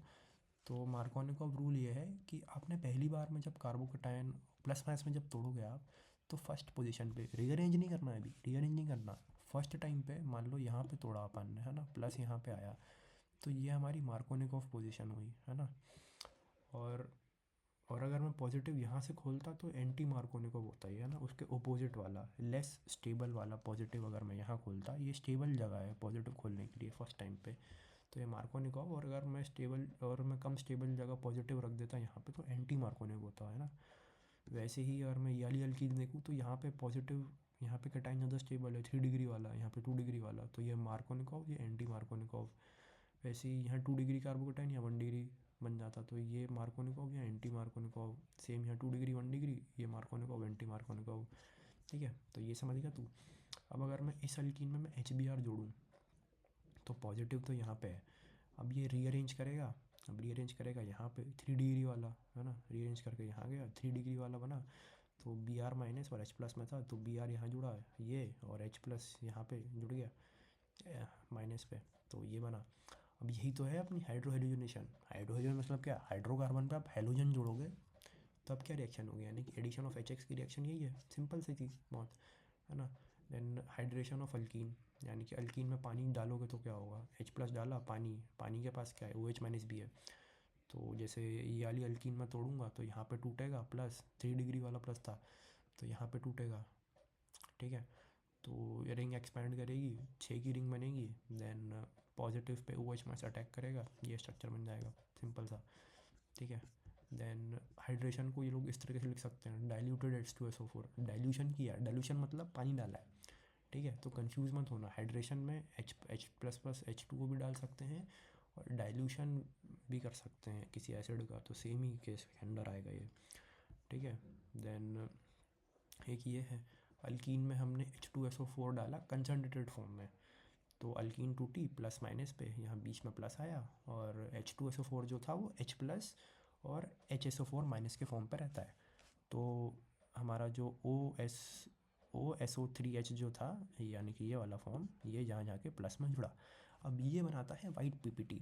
तो मार्कोनिकोव रूल ये है कि आपने पहली बार में जब कार्बोकेटाइन प्लस माइनस में जब तोड़ोगे आप, तो फर्स्ट पोजीशन पे रीअरेंज नहीं करना है, अभी रीअरेंज नहीं करना। फर्स्ट टाइम पे मान लो यहाँ पे तोड़ा अपन ने, है ना, प्लस यहाँ पे आया, तो ये हमारी मार्कोनिकोव पोजीशन हुई, है ना। और अगर मैं पॉजिटिव यहाँ से खोलता तो एंटी मार्कोनिकोव होता है ना, उसके ओपोजिट वाला लेस स्टेबल वाला पॉजिटिव अगर मैं यहाँ खोलता, ये स्टेबल जगह है पॉजिटिव खोलने के लिए फर्स्ट टाइम पे, तो ये मार्कोनिकोव। और अगर मैं स्टेबल और मैं कम स्टेबल जगह पॉजिटिव रख देता यहाँ पे, तो एंटी मार्कोनिकोव होता है ना। वैसे ही अगर मैं ये वाली देखूँ तो यहाँ पे पॉजिटिव, यहाँ पे कैटाइन ज़्यादा स्टेबल है 3 डिग्री वाला, यहाँ पे 2 डिग्री वाला, तो ये मार्कोनिकोव, ये एंटी मार्कोनिकोव। वैसे ही यहाँ 2 डिग्री कार्बोकेटाइन या 1 डिग्री बन जाता, तो ये मार्कोनिकोव या एंटी मार्कोनिकोव। सेम यहाँ 2 डिग्री 1 डिग्री, ये मार्कोनिकोव एंटी मार्कोनिकोव, ठीक है। तो ये समझ गया तू। अब अगर मैं इस अल्कीन में मैं HBr जोड़ूँ, तो पॉजिटिव तो यहाँ पे है, अब ये रीअरेंज करेगा, अब रीअरेंज करेगा यहाँ पे 3 डिग्री वाला, है ना, रीअरेंज करके यहाँ गया 3 डिग्री वाला बना, तो Br माइनस और H प्लस में था, तो Br यहाँ जुड़ा ये, और H प्लस यहाँ पे जुड़ गया माइनस पे, तो ये बना। अब यही तो है अपनी हाइड्रोहेलोजनेशन। हाइड्रोजन मतलब क्या, हाइड्रोकार्बन पे आप हेलोजन जोड़ोगे तो अब क्या रिएक्शन होगी, यानी कि एडिशन ऑफ HX की रिएक्शन यही है, सिंपल सी चीज़ बहुत, है ना। देन हाइड्रेशन ऑफ अल्कीन, यानी कि अल्कीन में पानी डालोगे तो क्या होगा, H प्लस डाला, पानी के पास क्या है, OH माइनस भी है। तो जैसे ये वाली अल्कीन में तोड़ूंगा तो यहाँ पे टूटेगा, प्लस 3 डिग्री वाला प्लस था तो यहाँ पे टूटेगा, ठीक है। तो ये रिंग एक्सपैंड करेगी, 6 की रिंग बनेगी, then positive pay OH minus attack करेगा, ये स्ट्रक्चर बन जाएगा, सिंपल सा, ठीक है। देन हाइड्रेशन को ये लोग इस तरीके से लिख सकते हैं, डाइल्यूटेड H2SO4, डाइल्यूशन किया, डाइल्यूशन मतलब पानी डाला है, ठीक है, तो कंफ्यूज मत होना, हाइड्रेशन में H++ H2O भी डाल सकते हैं और डाइल्यूशन भी कर सकते हैं किसी एसिड का, तो सेम ही केस के अंदर आएगा ये, ठीक है। देन एक ये है, अल्कीन में हमने H2SO4 डाला कंसनट्रेटेड फॉर्म में, तो अल्कीन टूटी प्लस माइनस पे, यहाँ बीच में प्लस आया, और H2SO4 जो था वो H+ और HSO4- के फॉर्म पे रहता है। तो हमारा जो OSO3H जो था, यानी कि ये वाला फॉर्म, ये जहाँ जाके प्लस में जुड़ा, अब ये बनाता है वाइट PPT।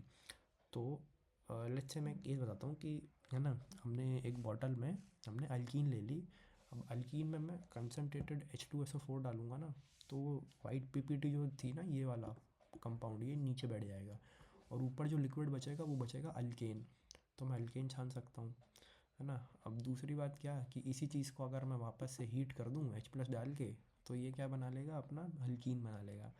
तो लेट्स से मैं एक केस बताता हूँ कि, है ना, हमने एक बॉटल में हमने अल्कीन ले ली, अब अल्कीन में मैं कंसनट्रेटेड H2SO4 डालूँगा ना, तो वाइट PPT जो थी ना, ये वाला कंपाउंड, ये नीचे बैठ जाएगा, और ऊपर जो लिक्विड बचेगा वो बचेगा अल्केन, तो मैं अल्केन छान सकता हूँ, है ना। अब दूसरी बात क्या कि इसी चीज़ को अगर मैं वापस से हीट कर दूँ H+ डाल के, तो ये क्या बना लेगा, अपना अल्कीन बना लेगा।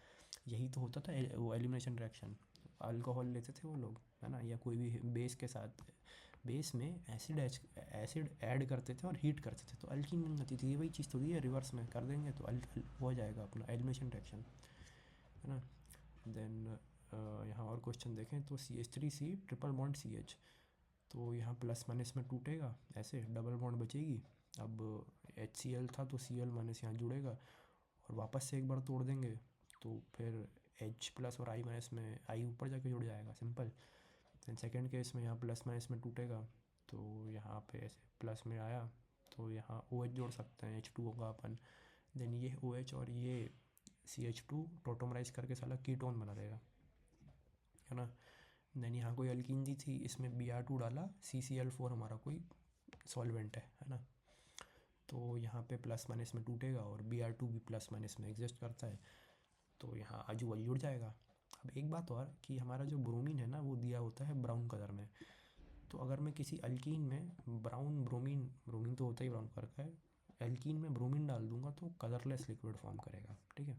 यही तो होता था वो एलिमिनेशन रिएक्शन, अल्कोहल लेते थे वो लोग, है ना, या कोई भी बेस के साथ, बेस में एसिड ऐड करते थे और हीट करते थे, तो अल्कीन बन जाती थी। ये वही चीज़ थोड़ी है, रिवर्स में कर देंगे तो हो जाएगा अपना एलिमिनेशन रिएक्शन, है ना। देन यहाँ और क्वेश्चन देखें तो CH3C ट्रिपल बॉन्ड CH, तो यहाँ प्लस माइनस में टूटेगा, ऐसे डबल बॉन्ड बचेगी। अब HCl था तो Cl- यहाँ जुड़ेगा, और वापस से एक बार तोड़ देंगे तो फिर H+ और I- में I ऊपर जाके जुड़ जाएगा, सिंपल। दैन सेकेंड केस में यहाँ प्लस माइनस में टूटेगा, तो यहाँ पे ऐसे प्लस में आया, तो यहाँ OH जोड़ सकते हैं, H2O का अपन। देन ये OH और ये CH2 टोटोमराइज करके साला कीटोन बना देगा, है ना। देन यहाँ कोई अल्कीन दी थी, इसमें Br2 डाला, CCl4 हमारा कोई सॉल्वेंट है ना, तो यहाँ पे प्लस माइनस में टूटेगा, और Br2 भी प्लस माइनस में एग्जिस्ट करता है, तो यहाँ आजू बाजू जुड़ जाएगा। अब एक बात और कि हमारा जो ब्रोमीन है ना, वो दिया होता है ब्राउन कलर में, तो अगर मैं किसी अल्कीन में ब्रोमीन तो होता ही ब्राउन कलर का है, एल्कीन में ब्रोमीन डाल दूंगा तो कलरलेस लिक्विड फॉर्म करेगा, ठीक है।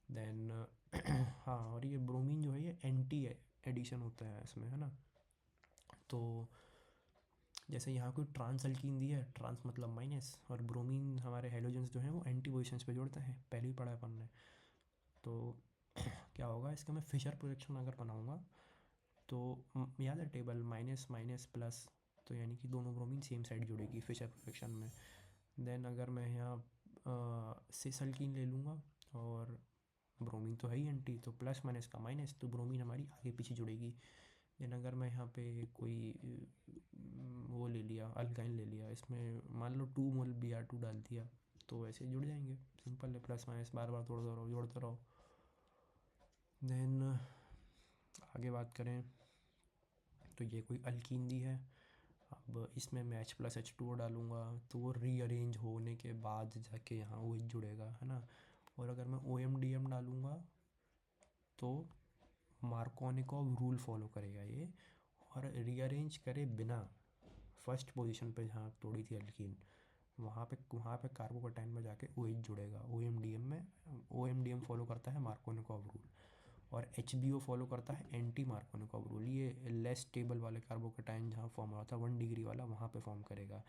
देन हाँ, और ये ब्रोमीन जो है ये एंटी एडिशन होता है इसमें, है ना। तो जैसे यहाँ कोई ट्रांस अल्कीन दिया है, ट्रांस मतलब माइनस, और ब्रोमीन हमारे हेलोजेंस जो हैं वो एंटी पोजिशंस पे जोड़ते हैं, पहले ही पढ़ा है अपन ने। तो क्या होगा इसका, मैं फिशर प्रोजेक्शन अगर बनाऊँगा तो याद है टेबल, माइनस माइनस प्लस, तो यानी कि दोनों ब्रोमीन सेम साइड जुड़ेगी फिशर प्रोजेक्शन में। देन अगर मैं यहाँ सिस अल्कीन ले लूँगा, और ब्रोमीन तो है ही एंटी, तो प्लस माइनस का माइनस, तो ब्रोमीन हमारी आगे पीछे जुड़ेगी। देन अगर मैं यहाँ पे कोई वो ले लिया, अल्काइन ले लिया, इसमें मान लो 2 मोल Br2 डाल दिया, तो ऐसे जुड़ जाएंगे, सिंपल है, प्लस माइनस बार बार तोड़ते रहो, जोड़ते रहो। देन आगे बात करें तो ये कोई अल्कीन दी है, अब इसमें मैं H+H2O डालूँगा, तो वो रीअरेंज होने के बाद जाके यहाँ OH जुड़ेगा, है ना। और अगर मैं OMDM डालूँगा तो मार्कोनिकॉव रूल फॉलो करेगा ये, और रीअरेंज करे बिना फर्स्ट पोजीशन पे जहाँ तोड़ी थी अल्कीन, वहाँ पे कार्बोकटाइन में जाके OH जुड़ेगा, OMDM फॉलो करता है मार्कोनिकॉव रूल, और HBO फॉलो करता है एंटी मार्कोनिकॉव रूल। ये लेस स्टेबल वाले कार्बोकटाइन जहाँ फॉर्म होता है 1 डिग्री वाला, वहाँ पे फॉर्म करेगा।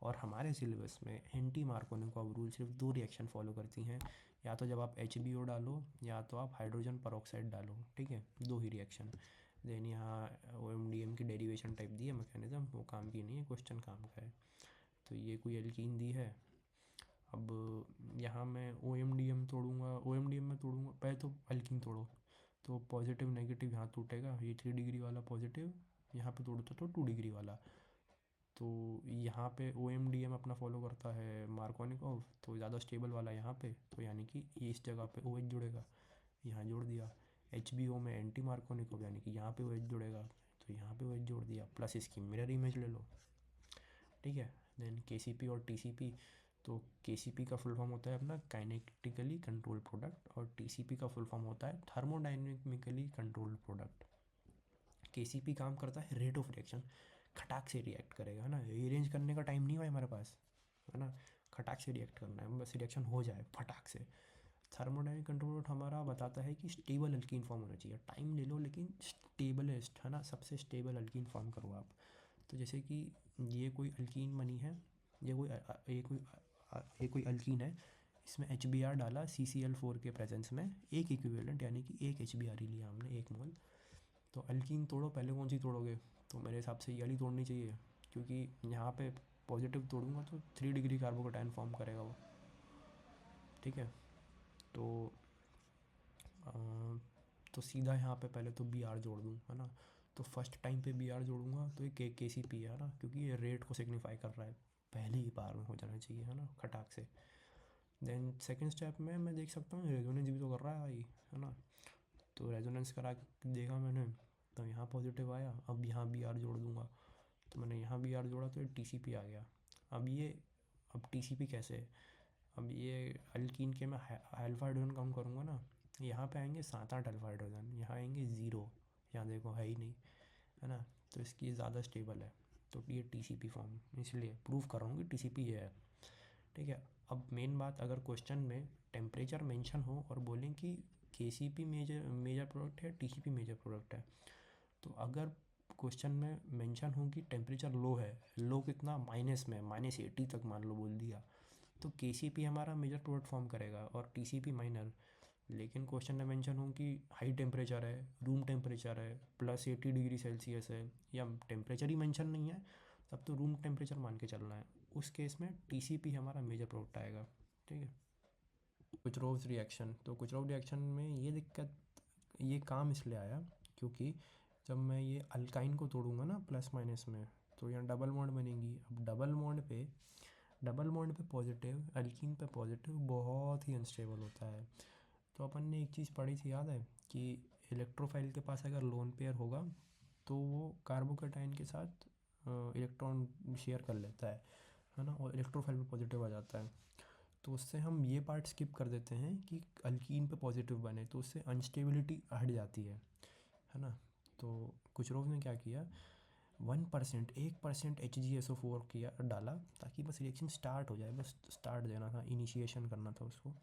और हमारे सिलेबस में एंटी मार्कोनिकॉव रूल सिर्फ 2 रिएक्शन फॉलो करती हैं, या तो जब आप HBO डालो, या तो आप हाइड्रोजन परऑक्साइड डालो, ठीक है, 2 ही रिएक्शन। देन यहाँ OMDM की डेरिवेशन टाइप दी है मैकेनिज्म, वो काम की नहीं है, क्वेश्चन काम का है। तो ये कोई एल्कीन दी है, अब यहाँ मैं OMDM में तोड़ूंगा, पहले तो अल्कीन तोड़ो, तो पॉजिटिव नेगेटिव यहाँ टूटेगा, ये 3 डिग्री वाला पॉजिटिव, यहाँ पे तोड़ो तो 2 डिग्री वाला, तो यहाँ पे OMDM अपना फॉलो करता है मार्कोनिकॉव, तो ज़्यादा स्टेबल वाला यहाँ पे, तो यानी कि ये इस जगह पे OH जुड़ेगा, यहाँ जोड़ दिया। HBO में एंटी मार्कोनिकॉव, यानी कि यहाँ पे OH जुड़ेगा, तो यहाँ पे OH जोड़ दिया, प्लस इसकी मिरर इमेज ले लो, ठीक है। देन KCP और TCP, तो KCP का फुल फॉर्म होता है अपना काइनेटिकली कंट्रोल प्रोडक्ट, और TCP का फुल फॉर्म होता है थर्मोडाइनमिकली कंट्रोल्ड प्रोडक्ट। KCP काम करता है रेट ऑफ रिएक्शन, खटाक से रिएक्ट करेगा, है ना, रीअरेंज करने का टाइम नहीं हुआ हमारे पास, है ना, खटाक से रिएक्ट करना है, बस रिएक्शन हो जाए फटाक से। थर्मोडाइनमिक कंट्रोल हमारा बताता है कि स्टेबल अल्कीन फॉर्म होना चाहिए, टाइम ले लो लेकिन स्टेबलेस्ट, है ना, सबसे स्टेबल अल्कीन फॉर्म करो आप। तो जैसे कि ये कोई अल्कीन बनी है, ये कोई अल्कीन है, इसमें HBr डाला CCl4 के प्रेजेंस में, एक इक्विवेलेंट यानी कि एक HBr ही लिया हमने, 1 मोल। तो अल्कीन तोड़ो, पहले कौन सी तोड़ोगे? तो मेरे हिसाब से ये वाली तोड़नी चाहिए, क्योंकि यहाँ पे पॉजिटिव तोड़ूंगा तो 3 डिग्री कार्बोकेटायन फॉर्म करेगा वो, ठीक है। तो तो सीधा यहाँ पे पहले तो Br जोड़ दूँ, है ना। तो फर्स्ट टाइम पे Br जोड़ूंगा तो ये KCP है ना, क्योंकि ये रेट को सिग्निफाई कर रहा है, पहली ही बार में हो जाना चाहिए, है ना, खटाक से। देन सेकंड स्टेप में मैं देख सकता हूँ रेजोनेंस भी तो कर रहा है भाई, है ना। तो रेजोनेंस करा के देखा मैंने, तो यहाँ पॉजिटिव आया। अब यहाँ Br जोड़ दूँगा, तो मैंने यहाँ Br जोड़ा तो ये TCP आ गया। अब TCP कैसे है? अब ये अल्कीन के मैं अल्फा हाइड्रोजन काउंट करूँगा ना, यहाँ पे आएंगे 7-8 अल्फा हाइड्रोजन, यहाँ आएंगे 0, यहाँ देखो है ही नहीं, है ना। तो इसकी ज़्यादा स्टेबल है, तो ये TCP फॉर्म, इसलिए प्रूव कर रहा हूँ कि TCP ये है, ठीक है। अब मेन बात, अगर क्वेश्चन में टेम्परेचर मेंशन हो और बोलें कि KCP मेजर प्रोडक्ट है, TCP मेजर प्रोडक्ट है, तो अगर क्वेश्चन में मेंशन हो कि टेम्परेचर लो है, लो कितना, माइनस में, -80 तक मान लो बोल दिया, तो KCP हमारा मेजर प्रोडक्ट फॉर्म करेगा और TCP माइनर। लेकिन क्वेश्चन में मेंशन हो कि हाई टेम्परेचर है, रूम टेम्परेचर है, +80 डिग्री सेल्सियस है, या टेम्परेचर ही मेंशन नहीं है, तब तो रूम टेम्परेचर मान के चलना है, उस केस में TCP हमारा मेजर प्रोडक्ट आएगा, ठीक है। कुचरोव्स रिएक्शन, तो कुचरोव रिएक्शन में ये दिक्कत, ये काम इसलिए आया क्योंकि जब मैं ये अल्काइन को तोड़ूंगा ना प्लस माइनस में, तो यहाँ डबल बॉन्ड बनेंगी। अब डबल बॉन्ड पे पॉजिटिव, अल्कीन पे पॉजिटिव बहुत ही अनस्टेबल होता है। तो अपन ने एक चीज़ पढ़ी थी, याद है, कि इलेक्ट्रोफाइल के पास अगर लोन पेयर होगा तो वो कार्बोकेटाइन के साथ इलेक्ट्रॉन शेयर कर लेता है ना, और इलेक्ट्रोफाइल पे पॉजिटिव आ जाता है। तो उससे हम ये पार्ट स्किप कर देते हैं कि अल्कीन पे पॉजिटिव बने, तो उससे अनस्टेबिलिटी हट जाती है ना। तो कुचरोव ने क्या किया, 1% HgSO4 किया, डाला, ताकि बस रिएक्शन स्टार्ट हो जाए, बस स्टार्ट देना था, इनिशिएशन करना था उसको,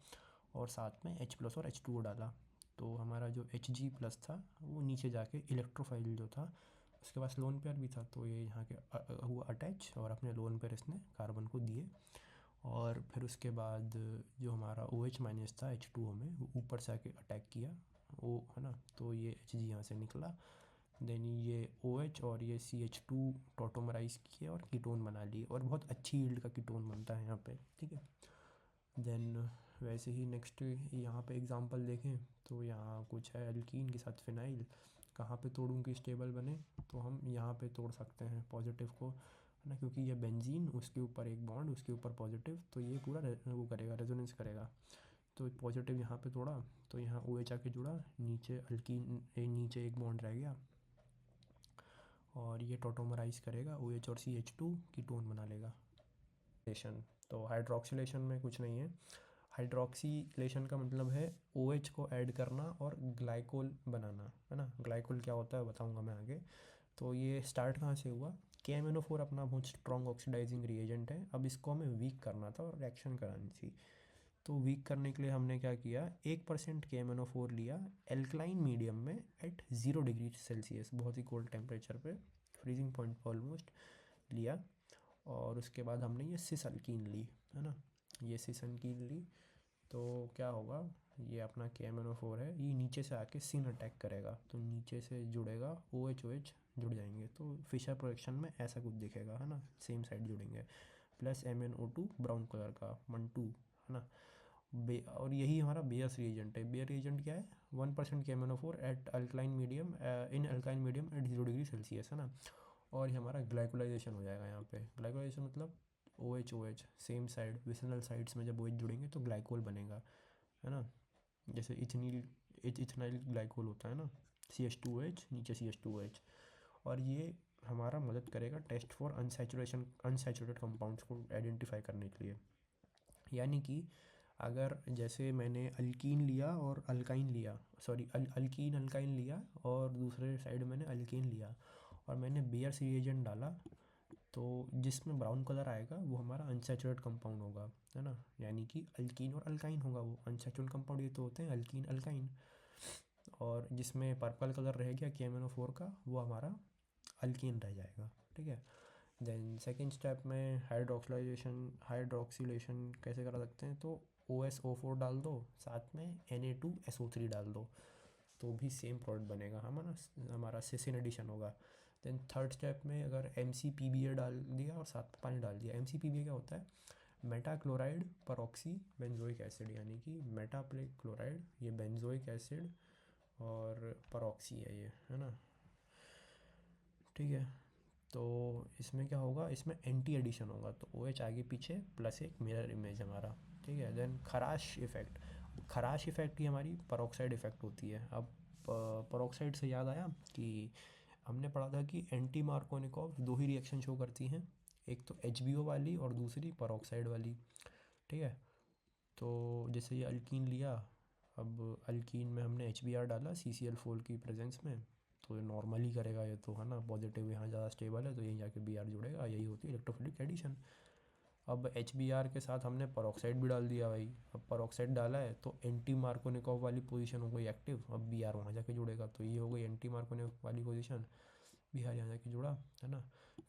और साथ में H+ और H2O डाला। तो हमारा जो Hg+ था वो नीचे जाके इलेक्ट्रोफाइल जो था उसके पास लोन पेयर भी था, तो ये यहाँ के हुआ अटैच, और अपने लोन पेयर इसने कार्बन को दिए। और फिर उसके बाद जो हमारा OH- था H2O में, वो ऊपर से आके अटैक किया, वो, है ना। तो ये Hg यहाँ से निकला, देन ये OH और ये CH2 टोटोमराइज किए और कीटोन बना लिए, और बहुत अच्छी यील्ड का कीटोन बनता है यहाँ पे, ठीक है। देन वैसे ही नेक्स्ट यहाँ पे एग्जांपल देखें तो यहाँ कुछ है अल्कीन के साथ फिनाइल, कहाँ पे तोड़ूं कि स्टेबल बने, तो हम यहाँ पे तोड़ सकते हैं पॉजिटिव को, है ना, क्योंकि ये बेंजीन, उसके ऊपर एक बॉन्ड, उसके ऊपर पॉजिटिव, तो ये पूरा वो करेगा, रेजोनेंस करेगा। तो पॉजिटिव यहाँ पे तोड़ा, तो यहाँ OH आके जुड़ा, नीचे अल्कीन, नीचे एक बॉन्ड रह गया, और ये टोटोमराइज करेगा, OH और CH2 कीटोन बना लेगा। लेशन, तो हाइड्रोक्सिलेशन में कुछ नहीं है। हाइड्रोक्सीलेशन का मतलब है OH को ऐड करना और ग्लाइकोल बनाना, है ना। ग्लाइकोल क्या होता है बताऊंगा मैं आगे। तो ये स्टार्ट कहाँ से हुआ, KMnO4 अपना बहुत स्ट्रॉन्ग ऑक्सीडाइजिंग रिएजेंट है, अब इसको हमें वीक करना था और रिएक्शन करानी थी। तो वीक करने के लिए हमने क्या किया, 1% KMnO4 लिया एल्कलाइन मीडियम में एट 0 डिग्री सेल्सियस, बहुत ही कोल्ड टेम्परेचर पे, फ्रीजिंग पॉइंट ऑलमोस्ट लिया। और उसके बाद हमने ये सिस अल्कीन ली, है ना, ये सिस अल्कीन ली। तो क्या होगा, ये अपना KMnO4 है, ये नीचे से आके सिन अटैक करेगा, तो नीचे से जुड़ेगा, OH जुड़ जाएंगे, तो फिशर प्रोडक्शन में ऐसा कुछ दिखेगा, है ना, सेम साइड जुड़ेंगे, प्लस MnO2 ब्राउन कलर का 1,2, है ना। और यही हमारा बेयर्स रिएजेंट है। बेयर रिएजेंट क्या है, 1% KMnO4 at alkaline medium, in अल्काइन मीडियम एट 0 डिग्री सेल्सियस, है ना। और ये हमारा ग्लाइकोलाइजेशन हो जाएगा यहाँ पे। ग्लाइकोलाइजेशन मतलब OH same side, vicinal sides में जब OH जुड़ेंगे तो ग्लाइकोल बनेगा, है ना। जैसे इथेनाइल ग्लाइकोल होता है ना, CH2OH, नीचे CH2OH। और ये हमारा मदद करेगा टेस्ट फॉर अनसैचुरेटेड कंपाउंड्स को आइडेंटिफाई करने के लिए। यानी कि अगर जैसे मैंने अल्कीन लिया और अल्काइन लिया, सॉरी अल्कीन अल्काइन लिया, और दूसरे साइड मैंने अल्केन लिया, और मैंने बेयर्स रिएजेंट डाला, तो जिसमें ब्राउन कलर आएगा वो हमारा अनसैचुरेटेड कंपाउंड होगा, है ना। यानी कि अल्कीन और अल्काइन होगा, वो अनसैचुरेटेड कंपाउंड ये तो होते हैं अल्कीन अल्काइन। और जिसमें पर्पल कलर रह गया KMnO4 का, वो हमारा अल्कीन रह जाएगा, ठीक है। देन सेकेंड स्टेप में हाइड्रोक्सिलेशन कैसे करा सकते हैं, तो OSO4 डाल दो, साथ में Na2SO3 डाल दो, तो भी सेम प्रोडक्ट बनेगा हमारा सिसिन एडिशन होगा। देन थर्ड स्टेप में अगर MCPBA डाल दिया और साथ में पानी डाल दिया। MCPBA क्या होता है? मेटा क्लोराइड परऑक्सी बेंजोइक एसिड, यानी कि मेटा प्ले क्लोराइड, ये बेंजोइक एसिड और परऑक्सी है ये, है ना, ठीक है। तो इसमें क्या होगा, इसमें एंटी एडिशन होगा, तो OH आगे पीछे प्लस एक मिरर इमेज हमारा, ठीक है। देन खराश इफेक्ट, खराश इफेक्ट की हमारी परोक्साइड इफेक्ट होती है। अब परोक्साइड से याद आया कि हमने पढ़ा था कि एंटी मार्कोनिकॉव दो ही रिएक्शन शो करती हैं, एक तो HBO वाली और दूसरी परोक्साइड वाली, ठीक है। तो जैसे ये अल्कीन लिया, अब अल्कीन में हमने HBr डाला CCl4 की प्रेजेंस में, तो ये नॉर्मल ही करेगा ये तो, है ना, पॉजिटिव यहाँ ज़्यादा स्टेबल है तो यहीं जाके Br जुड़ेगा, यही होती है इलेक्ट्रोफिलिक एडिशन। अब HBr के साथ हमने परोक्साइड भी डाल दिया भाई, अब परोक्साइड डाला है तो एंटी मार्कोनिकॉव वाली पोजीशन हो गई एक्टिव, अब Br वहाँ जाके जुड़ेगा, तो ये हो गई एंटी मार्कोनिकॉव वाली पोजीशन, Br यहाँ जाके जुड़ा, है ना,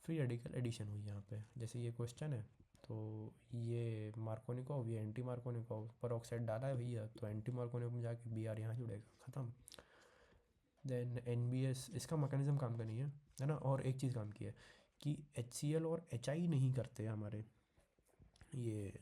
फ्री रेडिकल एडिशन हुई यहाँ पे। जैसे ये क्वेश्चन है, तो ये मार्कोनिकॉव, ये एंटी मार्कोनिकॉव, परोक्साइड डाला है भैया तो एंटी मार्कोनिकॉव में जाके Br यहाँ जुड़ेगा, ख़त्म। देन NBS, इसका मैकेनिज्म काम का नहीं है ना। और एक चीज़ काम की है कि HCl और HI नहीं करते हमारे, ये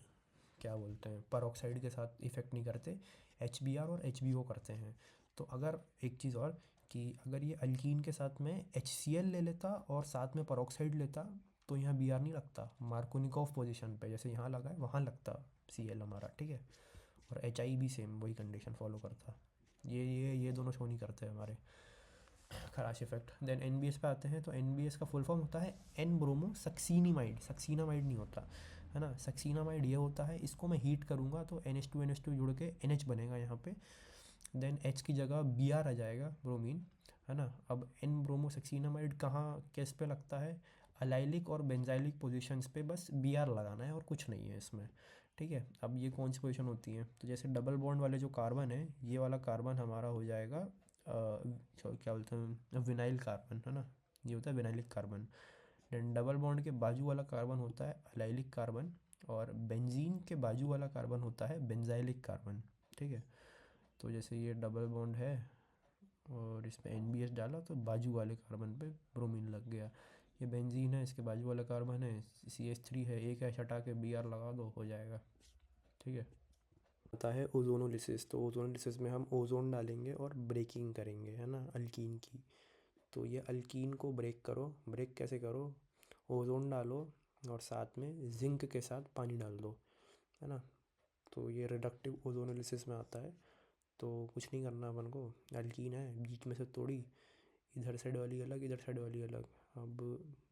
क्या बोलते हैं, परऑक्साइड के साथ इफ़ेक्ट नहीं करते, HBr और HBO करते हैं। तो अगर एक चीज़ और, कि अगर ये अल्कीन के साथ में HCl ले लेता और साथ में परऑक्साइड लेता, तो यहाँ Br नहीं लगता, मार्कोनिकॉव पोजीशन पे जैसे यहाँ लगा है वहाँ लगता Cl हमारा, ठीक है। और HI भी सेम वही कंडीशन फॉलो करता, ये दोनों शो नहीं करते हमारे खराश इफेक्ट। देन NBS पे आते हैं, तो NBS का फुल फॉर्म होता है N ब्रोमो सक्सीनामाइड, सक्सीनामाइड नहीं होता, है ना, सक्सीनामाइड ये होता है। इसको मैं हीट करूँगा तो NH2 जुड़ के NH बनेगा यहाँ पे, देन H की जगह Br आ जाएगा, ब्रोमीन, है ना। अब N ब्रोमो सक्सीनामाइड कहाँ किस पे लगता है, अलाइलिक और बेंजाइलिक पोजीशंस पे बस Br लगाना है और कुछ नहीं है इसमें, ठीक है। अब ये कौन सी पोजीशन होती है, तो जैसे डबल बॉन्ड वाले जो कार्बन है, ये वाला कार्बन हमारा हो जाएगा क्या बोलते हैं, विनाइल कार्बन, है ना, ये होता है vinylic carbon. Then double bond के बाजू वाला कार्बन होता है अलाइलिक कार्बन, और बेंजीन के बाजू वाला कार्बन होता है बेंजाइलिक कार्बन, ठीक है। तो जैसे ये डबल बॉन्ड है और इसमें NBS डाला तो बाजू वाले कार्बन पे ब्रोमीन लग गया, ये बेंजीन है, इसके बाजू वाला कार्बन है CH3 है, एक ऐश हटा के Br लगा दो, हो जाएगा, ठीक है। आता है ओजोनोलिसिस, तो ओजोनोलिसिस में हम ओजोन डालेंगे और ब्रेकिंग करेंगे, है ना, अल्कीन की। तो ये अल्कीन को ब्रेक करो, ब्रेक कैसे करो, ओजोन डालो और साथ में जिंक के साथ पानी डाल दो, है ना। तो ये रिडक्टिव ओजोनोलिसिस में आता है। तो कुछ नहीं करना अपन को, अल्कीन है बीच में से तोड़ी, इधर साइड वाली अलग, इधर साइड वाली अलग। अब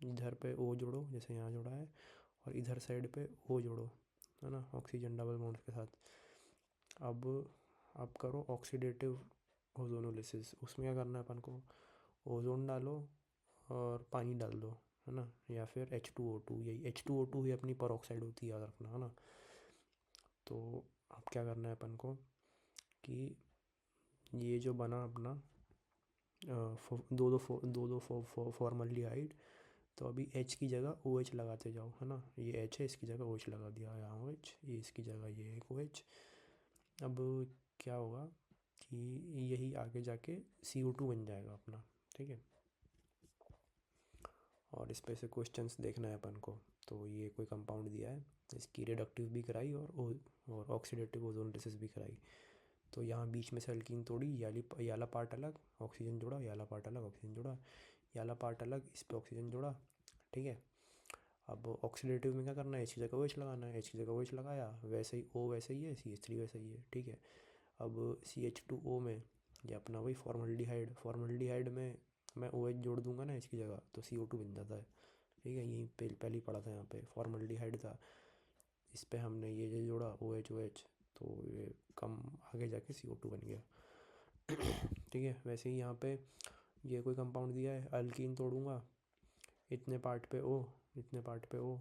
इधर पे O जोड़ो जैसे यहाँ जोड़ा है, और इधर साइड पे O जोड़ो, है ना, ऑक्सीजन डबल बॉन्ड के साथ। अब करो ऑक्सीडेटिव ओजोनोलिसिस, उसमें क्या करना है अपन को, ओजोन डालो और पानी डाल दो, है ना, या फिर H2O2, यही H2O2 ही अपनी परऑक्साइड होती है, याद रखना, है ना। तो अब क्या करना है अपन को कि ये जो बना अपना दो फॉर्मल्डिहाइड, तो अभी H की जगह OH लगाते जाओ, है ना, ये H है, इसकी जगह OH लगा दिया, यहाँ OH, ये इसकी जगह ये एक OH। अब क्या होगा कि यही आगे जाके CO2 बन जाएगा अपना, ठीक है। और इस पे से क्वेश्चंस देखना है अपन को। तो ये कोई कंपाउंड दिया है, इसकी रिडक्टिव भी कराई और ऑक्सीडेटिव ओजोनोलिसिस भी कराई। तो यहाँ बीच में से अल्कीन तोड़ी, याला पार्ट अलग, ऑक्सीजन जोड़ा, याला पार्ट अलग, ऑक्सीजन जोड़ा, याला पार्ट अलग, इस पर ऑक्सीजन जोड़ा, ठीक है। अब ऑक्सीडेटिव में क्या करना है, H की जगह OH लगाना है, H की जगह OH लगाया, वैसे ही O वैसे ही है, CH3 वैसे ही है, ठीक है। अब CH2O में ये अपना वही फॉर्मल्डिहाइड में मैं OH जोड़ दूंगा ना H की जगह, तो CO2 बन जाता है, ठीक है। यहीं पहले ही पढ़ा था, यहाँ पे फॉर्मल्डिहाइड था, इस पे हमने ये जोड़ा OH, तो ये कम आगे जाके CO2 बन गया, ठीक है। वैसे ही यहाँ पे ये कोई कंपाउंड दिया है, अल्कीन तोड़ूंगा, इतने पार्ट पे O, इतने पार्ट पे O,